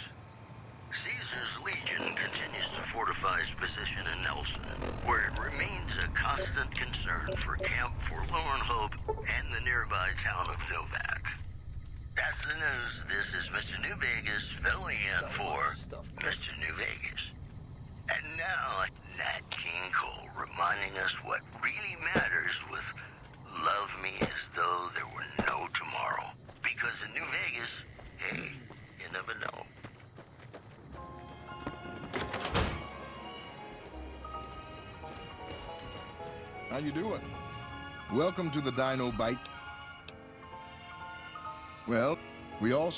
Caesar's Legion continues to fortify its position in Nelson, where it remains a constant concern for Camp Forlorn Hope and the nearby town of Novac. That's the news. This is Mr. New Vegas filling in for Mr. New Vegas. And now, Nat King. King Cole reminding us what really matters with Love Me As Though There Were No Tomorrow. Because in New Vegas, hey, you never know. How you doing? Welcome to the Dino Bite. Well, we all...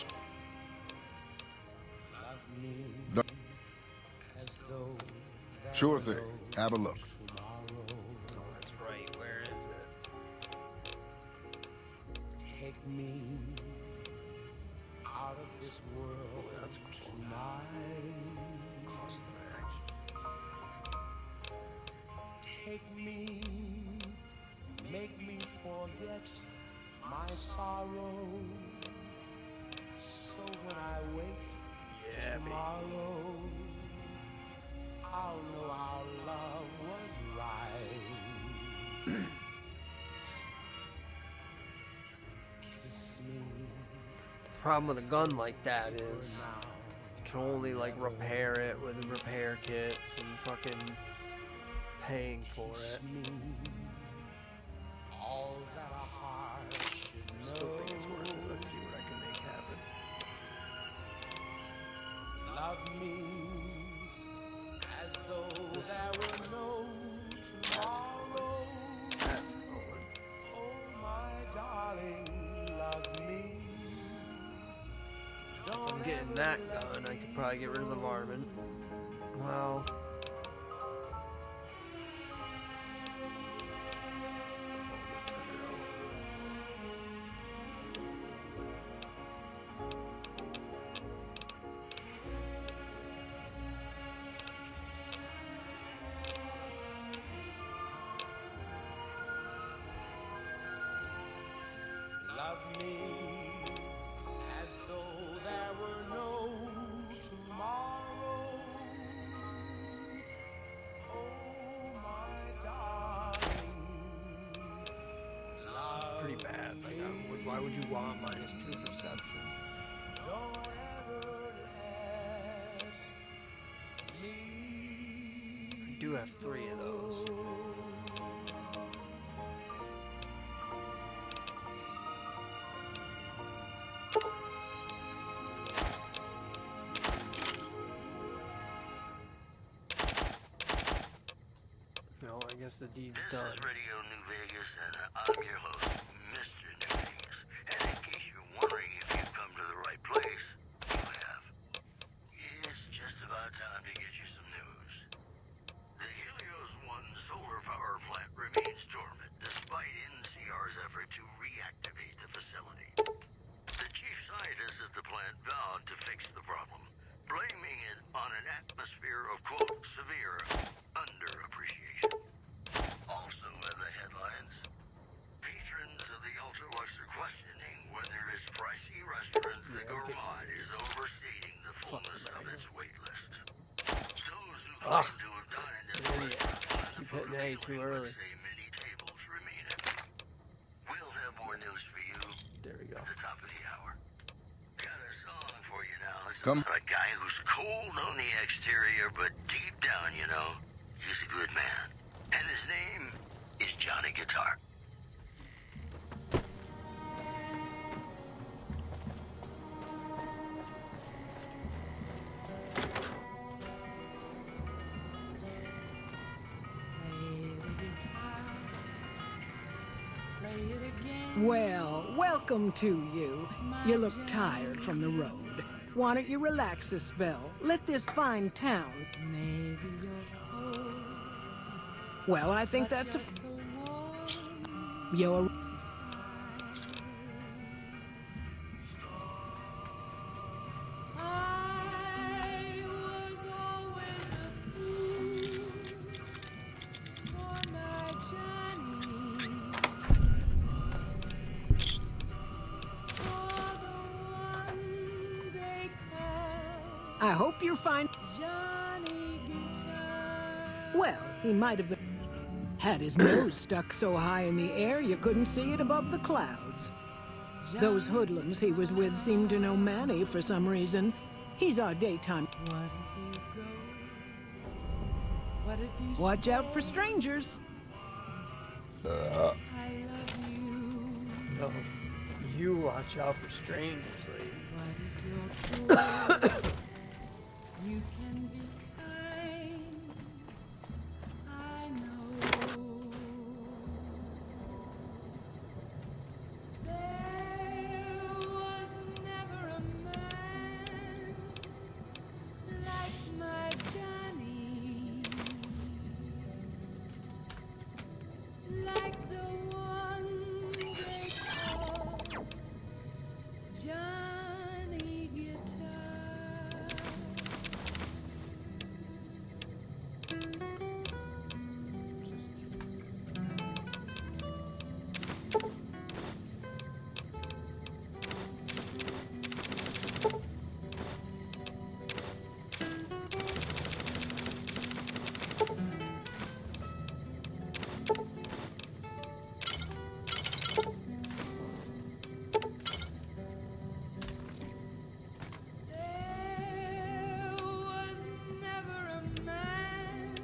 Sure thing. Have a look. Oh, that's right. Where is it? Take me out of this world Oh, that's cool. tonight. Custom action. Take me, make me forget my sorrow. So when I wake tomorrow, I'll know our love was right. Kiss me. The problem with a gun like that is you can only like repair it with repair kits and fucking paying for it. All that a heart should know. Still think it's worth it. Let's see what I can make happen. Love me as though there were no tomorrow. That's going. Oh my darling, love me. If I'm getting that gun, I could probably get rid of the varmint. Well. Love me as though there were no tomorrow. Oh my darling, love Pretty bad. Like, why would you want -2 perception? don't ever let me. I do have 3 of those. No, I guess the deed's done. This is Radio New Vegas, and I'm your host, Mr. New Vegas. And in case you're wondering if you've come to the right place, you have. It's just about time to get you some news. The Helios 1 solar power plant remains dormant, despite NCR's effort to reactivate the facility. The chief scientist at the plant vowed to fix the problem, blaming it on an atmosphere of, quote, severe underappreciation. Also in the headlines, patrons of the Ultralux are questioning whether its pricey restaurant, the Gourmand, is overstating the fullness of its wait list. Those who claim to have dined at the restaurant Keep hitting A too early. say many tables remain empty. We'll have more news for you There we go. at the top of the hour. Got a song for you now. It's Come. about a guy who's cold on the exterior, but deep down, you know, he's a good man. And his name is Johnny Guitar. Well, welcome to you. You look tired from the road. Why don't you relax a spell? Let this fine town... Well, I think that's a... You're... I hope you're fine. Well, he might have had his nose stuck so high in the air you couldn't see it above the clouds. Those hoodlums he was with seemed to know Manny for some reason. He's our daytime... What Watch out for strangers. No. You watch out for strangers, lady. You can be kind. I know. There was never a man like my Johnny, like the one they call Johnny Guitar. There was never a man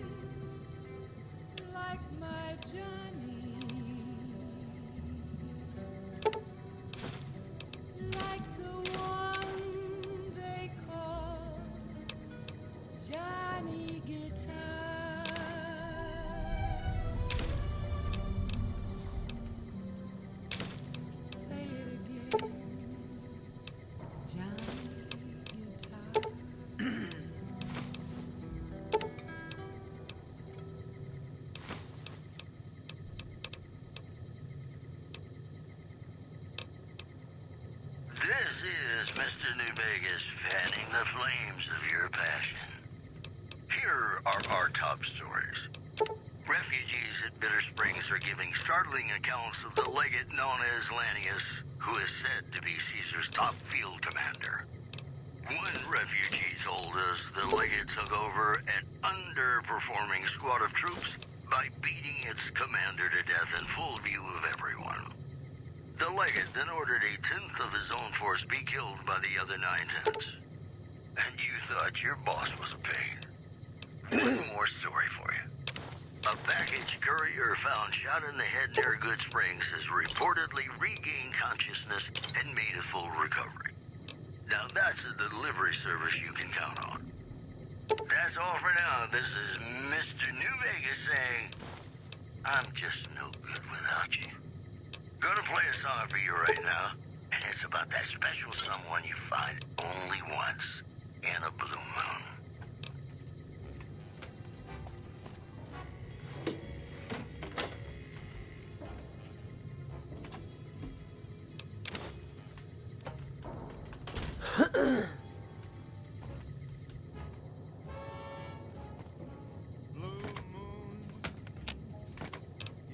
like my Johnny, like the one they call Johnny Guitar. Play it again, Johnny Guitar. This is Mr. New Vegas fanning the flames of your passion. Here are our top stories. Refugees at Bitter Springs are giving startling accounts of the legate known as Lanius, who is said to be Caesar's top field commander. One refugee told us the legate took over an underperforming squad of troops by beating its commander to death in full view of everyone. The legate then ordered a tenth of his own force be killed by the other 9/10. And you thought your boss was a pain. One more story for you. A package courier found shot in the head near Good Springs has reportedly regained consciousness and made a full recovery. Now that's a delivery service you can count on. That's all for now. This is Mr. New Vegas saying, I'm just no good without you. Gonna play a song for you right now, and it's about that special someone you find only once in a blue moon. Blue moon,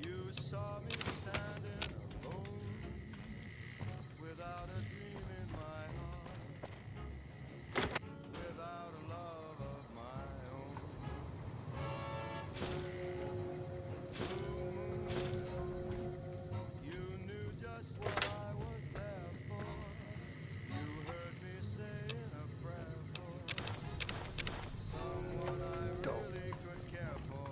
you saw me standing alone, without a dream in my heart, without a love of my own. Blue moon, you knew just what I was there for. You heard me saying a prayer for someone I really could care for.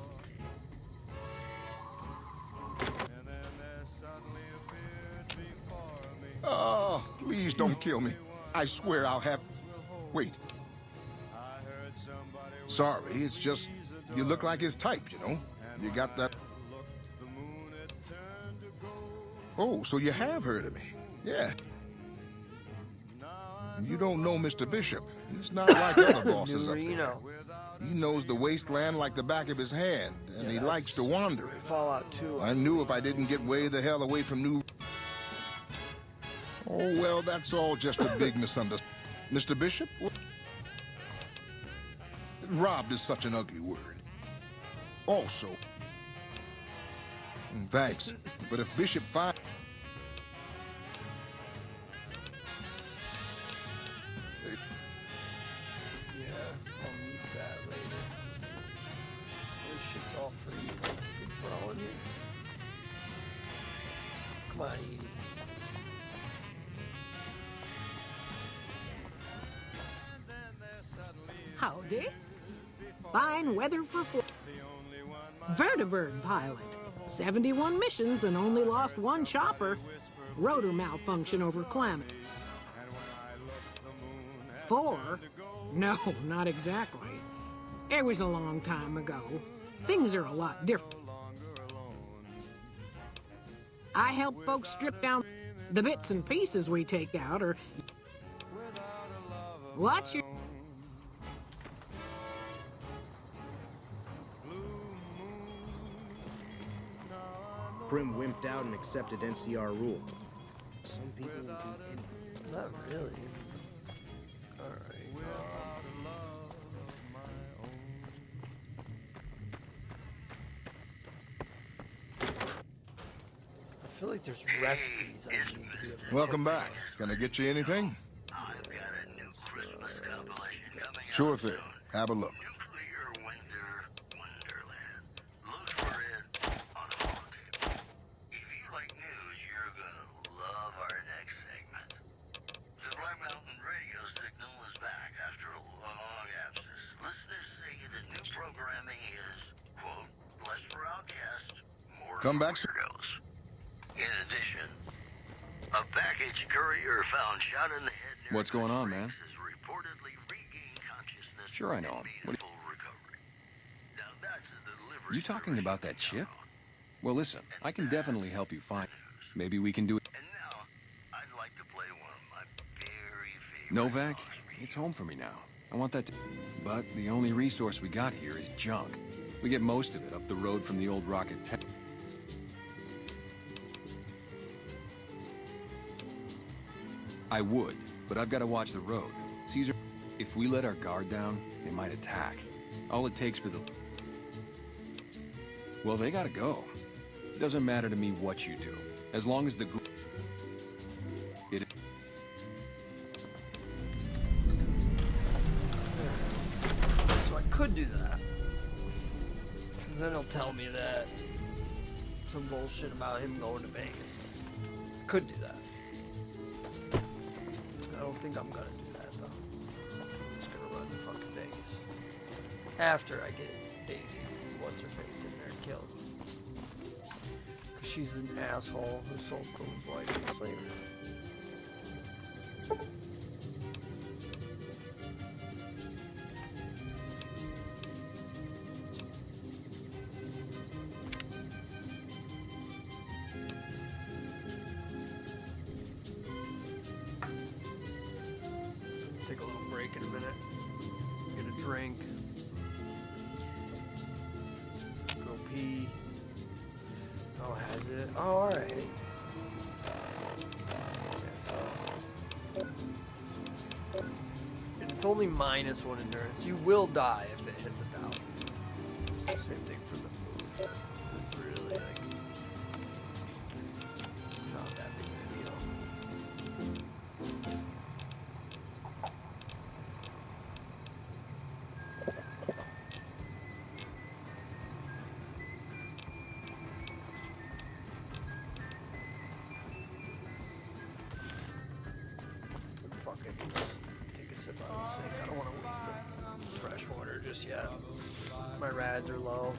And then there suddenly appeared before me. Oh, please don't kill me. I swear I'll have... Wait. I heard somebody Sorry, it's just... You look like his type, you know? You got that... looked, the moon it turned to gold. Oh, so you have heard of me. Yeah. You don't know Mr. Bishop. He's not like other bosses up there. Reno. He knows the wasteland like the back of his hand, and Yeah, he that's likes to wander it. Fallout 2. I knew if I didn't get way the hell away from New... Oh, well, that's all just a big misunderstanding. Mr. Bishop? Robbed is such an ugly word. Also... Thanks, but if Bishop finds... Yeah, I'll need that later. This shit's all free. Free for all in here. Come on, Edie. Howdy. Fine weather for... Vertibird pilot. 71 missions and only lost one chopper. Rotor malfunction over Klamath. 4? No, not exactly. It was a long time ago. Things are a lot different. I help folks strip down the bits and pieces we take out, or... Watch your... Primm wimped out and accepted NCR rule. Some people will do anything. Not really. Alright. I feel like there's recipes I need to be able to Welcome back. Can I get you anything? I've got a new Christmas compilation coming Sure out thing. soon. Have a look. Nuclear Winter Wonderland. Look for it on a holotape. If you like news, you're gonna love our next segment. The Black Mountain radio signal is back after a long absence. Listeners say the new programming is, quote, less for outcasts, more Come for back soon. weirdos. In addition, a package courier found shot in the head near What's going on, Springs man? has reportedly regained consciousness. Sure I know him. and made What a full recovery. Now that's a delivery You talking service about that chip? Well, listen, I can definitely help you find it. Maybe we can do it. And now, I'd like to play one of my very favorite Novac, songs for you. it's home for me now. I want that to... But the only resource we got here is junk. We get most of it up the road from the old rocket tech. I would, but I've got to watch the road. Caesar, if we let our guard down, they might attack. All it takes for the... Well, they gotta go. Doesn't matter to me what you do. As long as the group... It... So I could do that. Because then he'll tell me that some bullshit about him going to Vegas. Could do that. I don't think I'm gonna do that though. I'm just gonna run to fucking Vegas. After I get Daisy, what's her face, in there killed. Cause she's an asshole who sold Boone's wife into slavery. Take a little break in a minute. Get a drink. Go pee. Oh, has it? Oh, alright. And it's only -1 endurance. You will die if it hits 1,000. Same thing for the food. It's really like not that big of a deal. Fucking just take a sip out of the sink. I don't want to waste the fresh water just yet. My rads are low.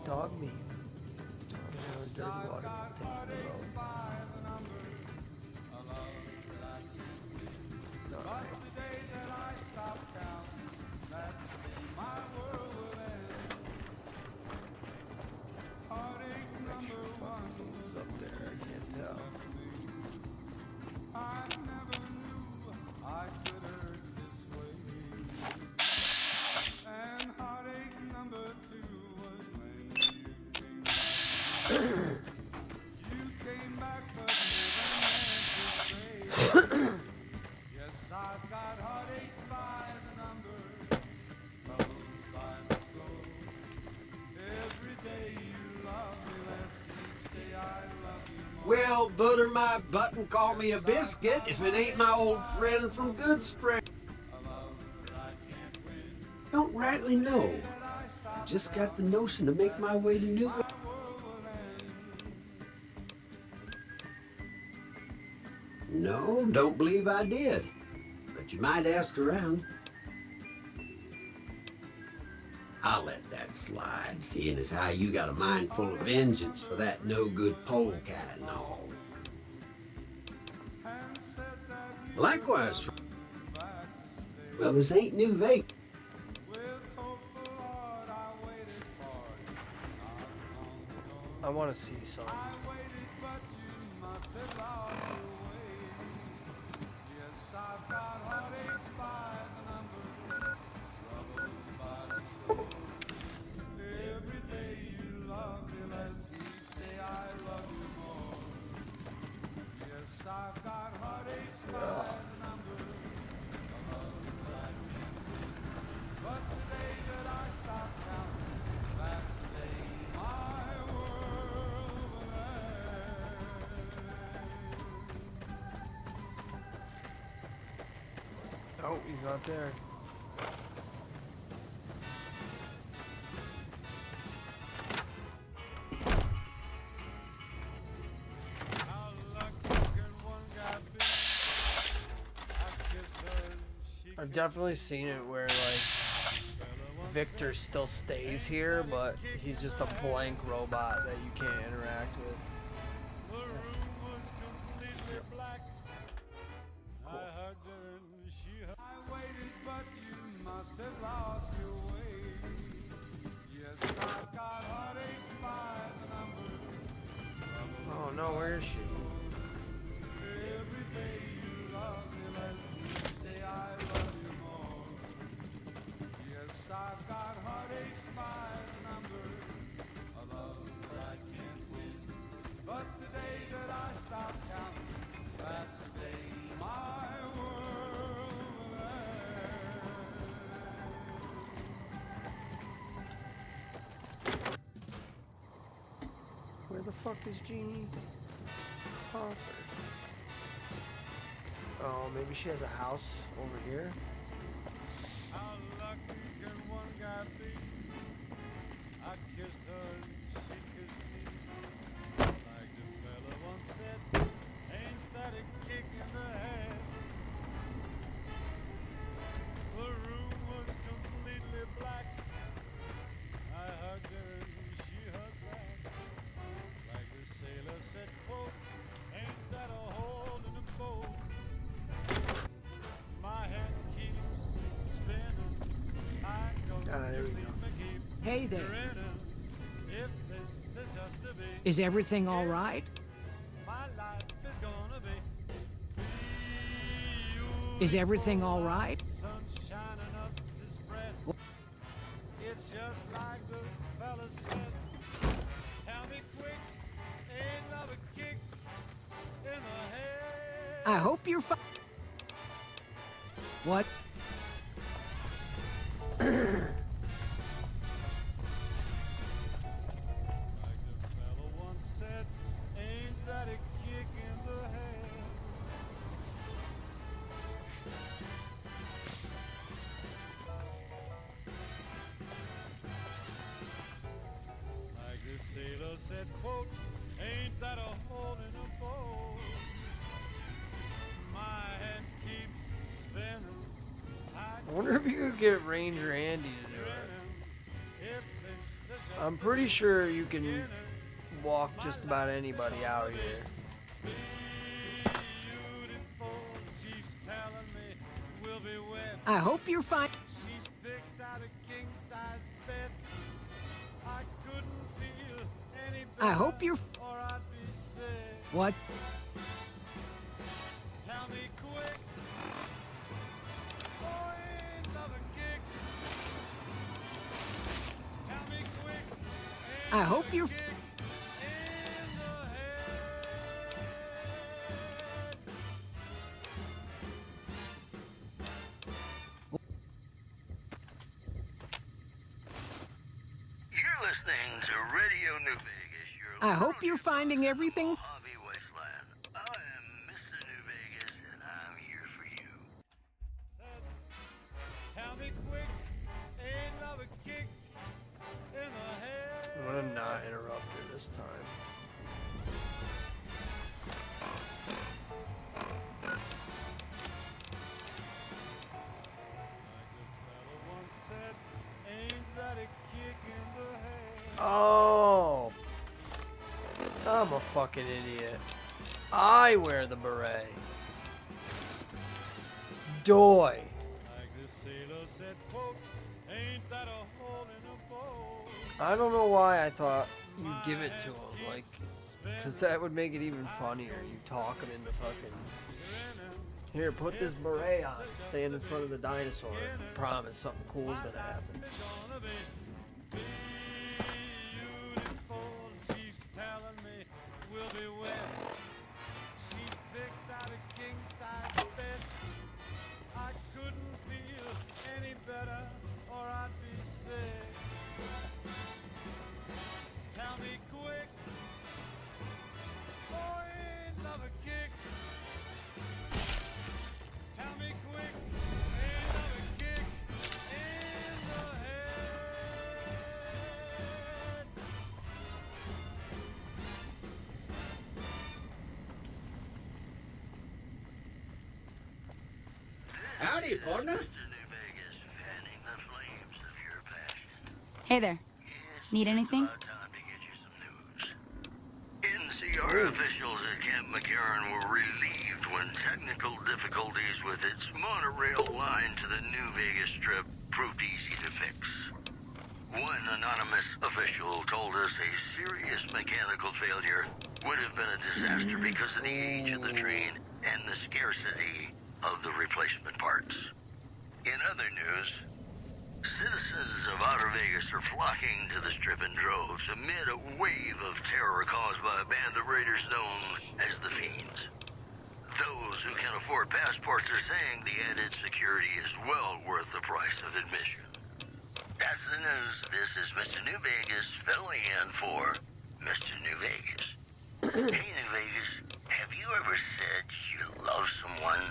Dog meat. Dirty water. Take the road. Alright. Make sure fucking Boone's up there. I can't tell. Well, butter my butt and call me a biscuit if it ain't my old friend from Good Spring. Don't rightly know. Just got the notion to make my way to New. No, don't believe I did. But you might ask around. I'll let that slide, seeing as how you got a mind full of vengeance for that no-good polecat and all. Likewise. Well, this ain't New Vegas. I want to see some. Oh, he's not there. I've definitely seen it where, like, Victor still stays here, but he's just a blank robot that you can't interact with. Oh no, where is she? Where the fuck is Jeannie Crawford? Oh, maybe she has a house over here? How lucky can one guy be? I kissed her and she kissed me. Like the fella once said, ain't that a kick in the head? The room was completely black. I hugged her and she hugged back. Like the sailor said, quote, ain't that a hole in the boat? My head keeps spinning. I go There we go. Hey there. If this is just to be, Is everything all right? my life is gonna be. Is everything all right? Sunshine enough to spread. It's just like the fella said. Tell me quick, ain't love a kick in the head? I hope you're fine. What? Like the fella once said, ain't that a kick in the head? Like the sailor said, quote, ain't that a hole in a boat? My head keeps spinning. I wonder if you could get Ranger Andy to do it. I'm pretty sure you can walk just about anybody out here. She's telling me we'll be wed. I hope you're fine. She's picked out a king-size bed. I couldn't feel any better, I hope you're. or I'd be sick. What? Tell me quick. Oh, ain't love a kick? Tell me quick. I hope you're. Kick in the head. You're listening to Radio New Vegas. Your I hope you're finding everything. Mojave Wasteland. I am Mr. New Vegas, and I'm here for you. Tell me quick. Ain't love a kick in the head? I'm gonna not interrupt her this time. Like the fella once said, ain't that a fucking idiot. I wear the beret. Doy. Like the sailor said, quote, ain't that a hole in a boat? I don't know why I thought you'd give it to him, like, because that would make it even funnier. You talk him into fucking, here, put this beret on, stand in front of the dinosaur, and promise something cool's gonna happen. She's telling me we'll be wed. She picked out a king-size bed. I couldn't feel any better, or I'd be sick. Tell me quick, oh, ain't love a kick? Tell me quick, ain't love a kick in the head? Howdy, partner. Hey there. Need anything? NCR officials at Camp McCarran were relieved when technical difficulties with its monorail line to the New Vegas Strip proved easy to fix. One anonymous official told us a serious mechanical failure would have been a disaster because of the age of the train and the scarcity of the replacement parts. In other news, citizens of Outer Vegas are flocking to the Strip in droves amid a wave of terror caused by a band of raiders known as the Fiends. Those who can afford passports are saying the added security is well worth the price of admission. That's the news. This is Mr. New Vegas filling in for Mr. New Vegas. Hey, New Vegas, have you ever said you love someone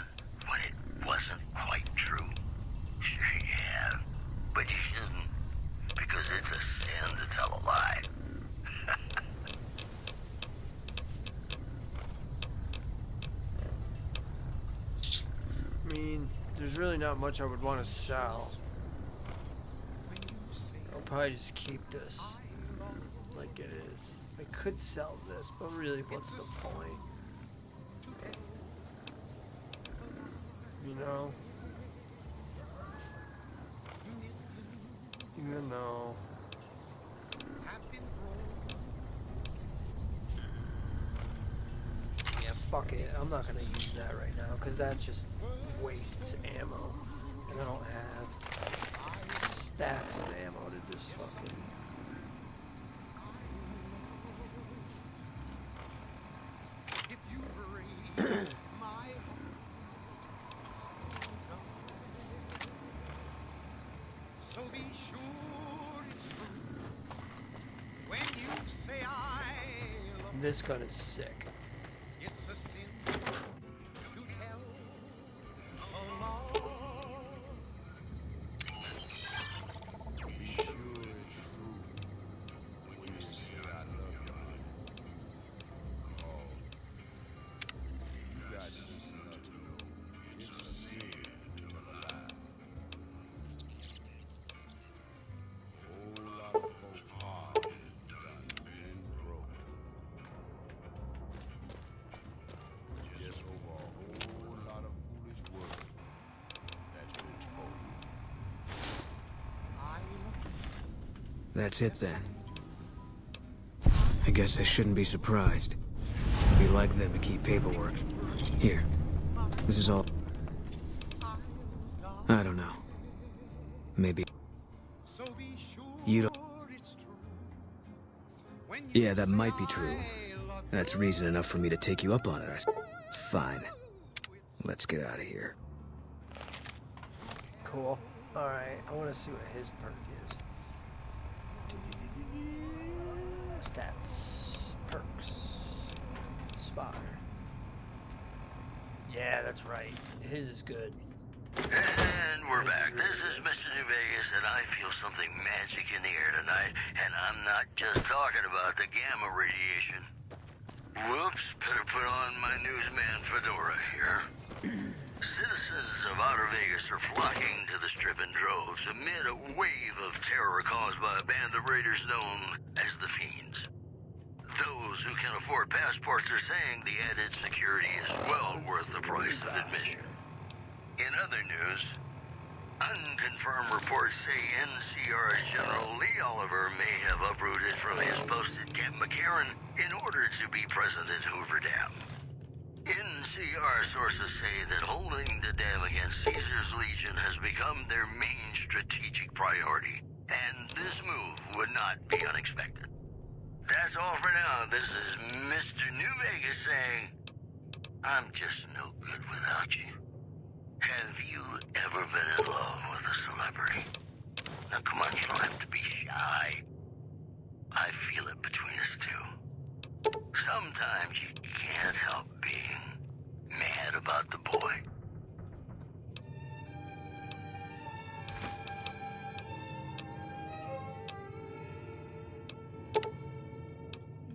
when it wasn't quite true? Sure you have, but you shouldn't, because it's a sin to tell a lie. I mean, there's really not much I would want to sell. I'll probably just keep this like it is. I could sell this, but really, what's the point? You know? Even though... Yeah, fuck it. I'm not gonna use that right now, because that just wastes ammo. And I don't have stacks of ammo to just fucking... So be sure it's true when you say I love you. This gun is sick. It's a sin to tell a lie. Be sure it's true when you say I love you. Oh, you got sense enough to know it's a sin to tell a lie. Whole lot of folks' hearts done been broke. Just over a whole lot of foolish words that's been spoken. That's it then. I guess I shouldn't be surprised. We like them to keep paperwork. Here. This is all... I don't know. Maybe... You don't... Yeah, that might be true. That's reason enough for me to take you up on it. Fine. Let's get out of here. Cool. Alright, I want to see what his perk is. Stats. Perks. Spotter. Yeah, that's right. His is good. And we're back. This is Mr. New Vegas, and I feel something magic in the air tonight, and I'm not just talking about the gamma radiation. Whoops, better put on my newsman fedora here. Citizens of Outer Vegas are flocking to the Strip in droves amid a wave of terror caused by a band of raiders known as the Fiends. Those Those who can afford passports are saying the added security is well worth the price of admission. In other news, unconfirmed reports say NCR's General Lee Oliver may have uprooted from his post at Camp McCarran in order to be present at Hoover Dam. NCR sources say that holding the dam against Caesar's Legion has become their main strategic priority, and this move would not be unexpected. That's all for now. This is Mr. New Vegas saying, I'm just no good without you. Have you ever been in love with a celebrity? Now come on, you don't have to be shy. I feel it between us two. Sometimes you can't help being mad about the boy.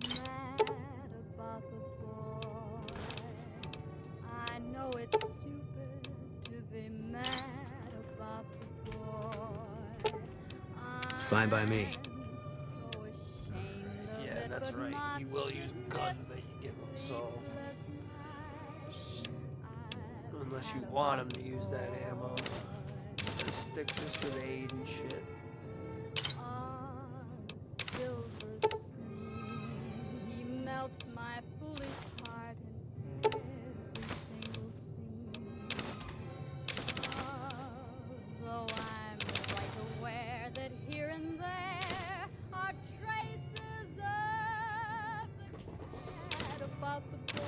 Mad about the boy. I know it's stupid to be mad about the boy. Fine by me. So ashamed of Yeah, it, that's but right. my You will use guns that you give him, so unless you want him to use that ammo, or stick just with aid and shit. silver screen, he melts my foolish heart in every single scene. Though I'm quite aware that here and there are traces of the bad about the boy.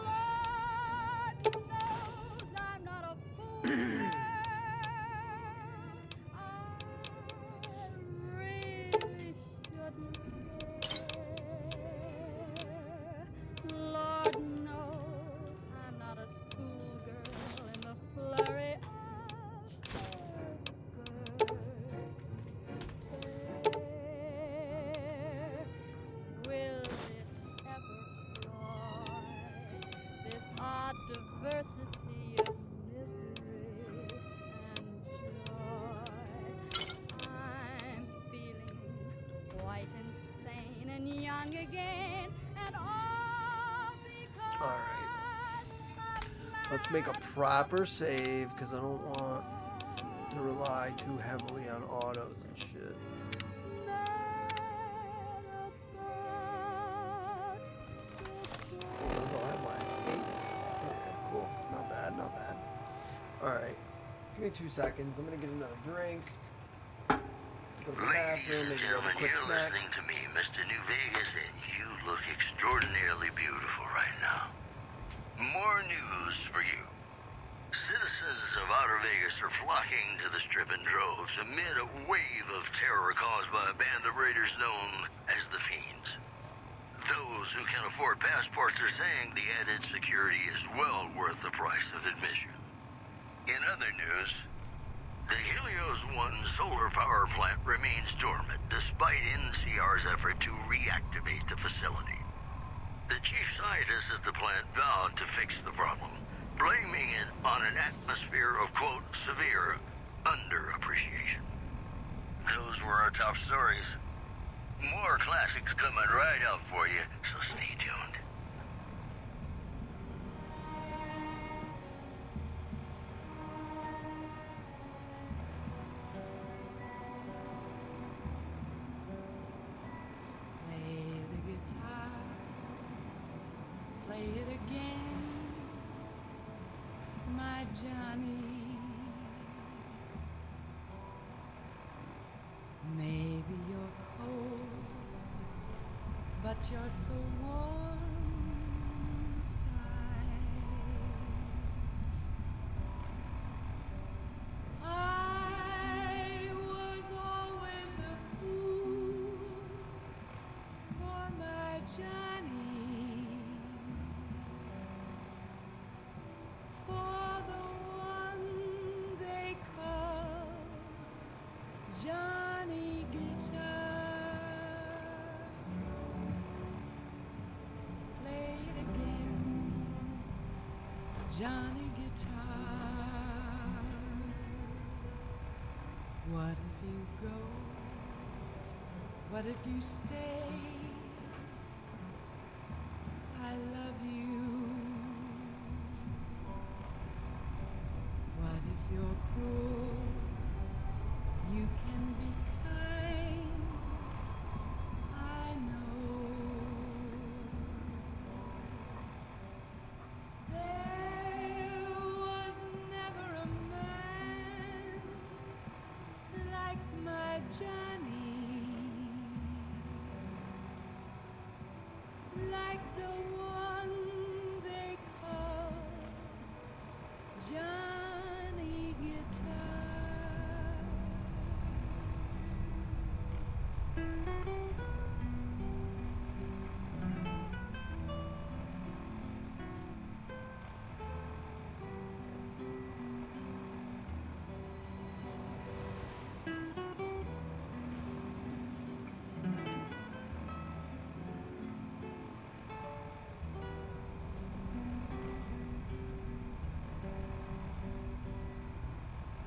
Lord knows I'm not a fool, girl. I really shouldn't care. Lord knows I'm not a schoolgirl in the flurry of her first affair. Will it ever cloy this odd diversity of misery and joy? I'm feeling quite insane and young again, and all because Let's make a proper save, because I don't want to rely too heavily on autos and shit. Cool. Not bad, not bad. Alright. Give me 2 seconds. I'm gonna get another drink. Go to the bathroom, maybe have a quick You're snack. listening to me, Mr. New Vegas, and you look extraordinarily beautiful right now. More news for you. Citizens of Outer Vegas are flocking to the Strip in droves amid a wave of terror caused by a band of raiders known as the Fiends. Those who can afford passports are saying the added security is well worth the price of admission. In other news, the Helios 1 solar power plant remains dormant despite NCR's effort to reactivate the facility. The chief scientist at the plant vowed to fix the problem, blaming it on an atmosphere of, quote, severe underappreciation. Those were our top stories. More classics coming right up for you, so stay tuned. Play the guitar, play it again, my Johnny. Maybe you're cold, but you're so warm inside. I was always a fool for my Johnny, for the one they call Johnny Guitar. Play it again, Johnny Guitar. What if you go What if you stay? I love you. What if you're cruel? You can be kind. I know. There was never a man like my Johnny, like the one they call Johnny Guitar.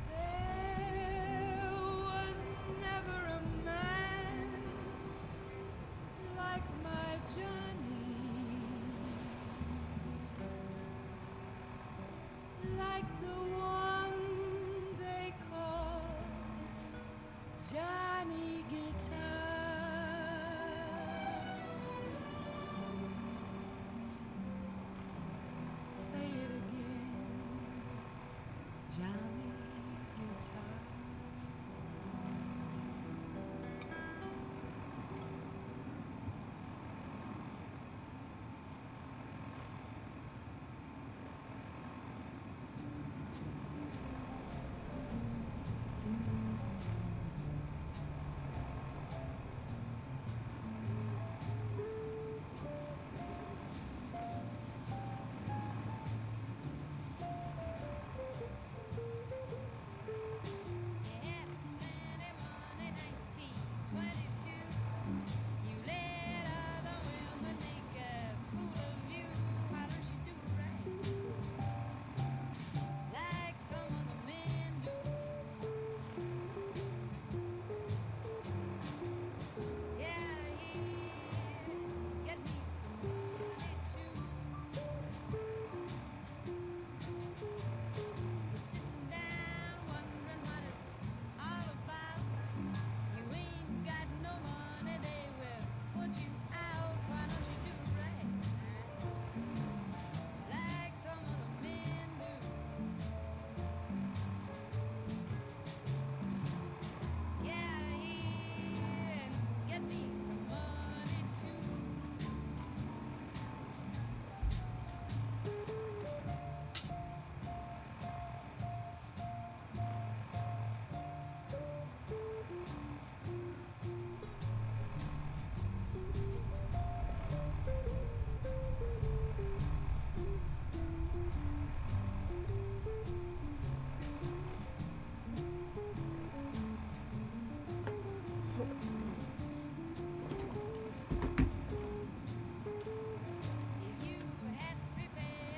There was never a man like my Johnny, like the one they call Johnny Guitar. Play it again, Johnny Guitar.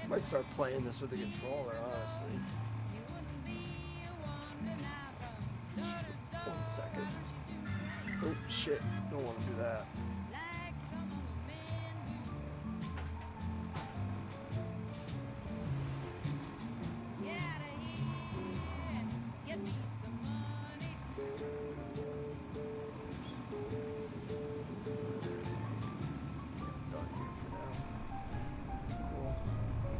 Might start playing this with the controller, honestly. 1 second. Oh shit, don't want to do that. Done here for now. Cool.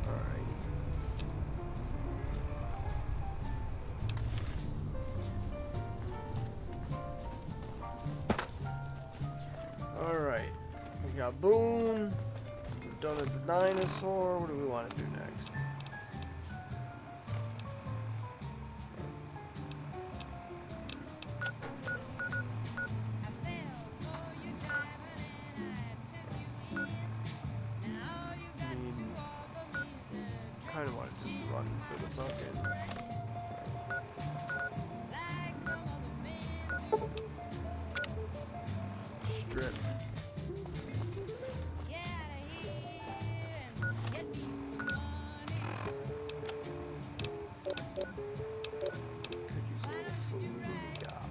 Alrighty. Alright. We got Boone. We've done the dinosaur. What do we want to do next? Kind of want to just run for the bucket. Strip. Could use a little food. What we got?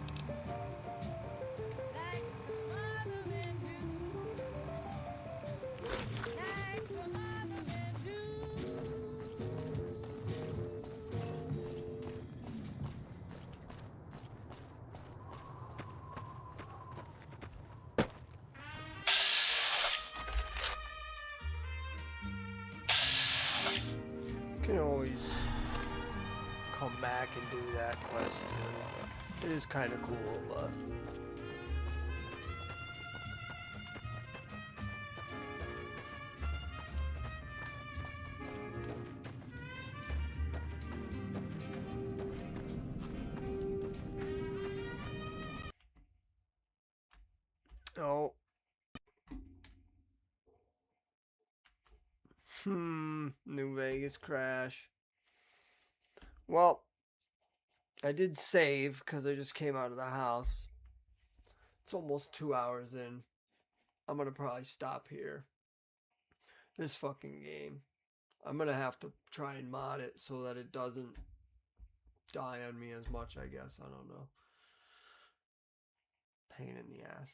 back and do that quest too. It is kind of cool, but... Oh. New Vegas crash. Well, I did save because I just came out of the house. It's almost 2 hours in. I'm gonna probably stop here. This fucking game. I'm gonna have to try and mod it so that it doesn't die on me as much, I guess. I don't know. Pain in the ass.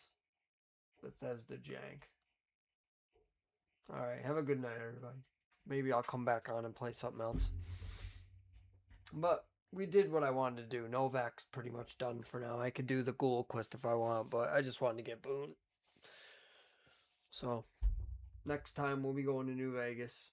Bethesda jank. Alright, have a good night, everybody. Maybe I'll come back on and play something else. But we did what I wanted to do. Novac's pretty much done for now. I could do the Ghoul quest if I want, but I just wanted to get Boone. So, next time we'll be going to New Vegas.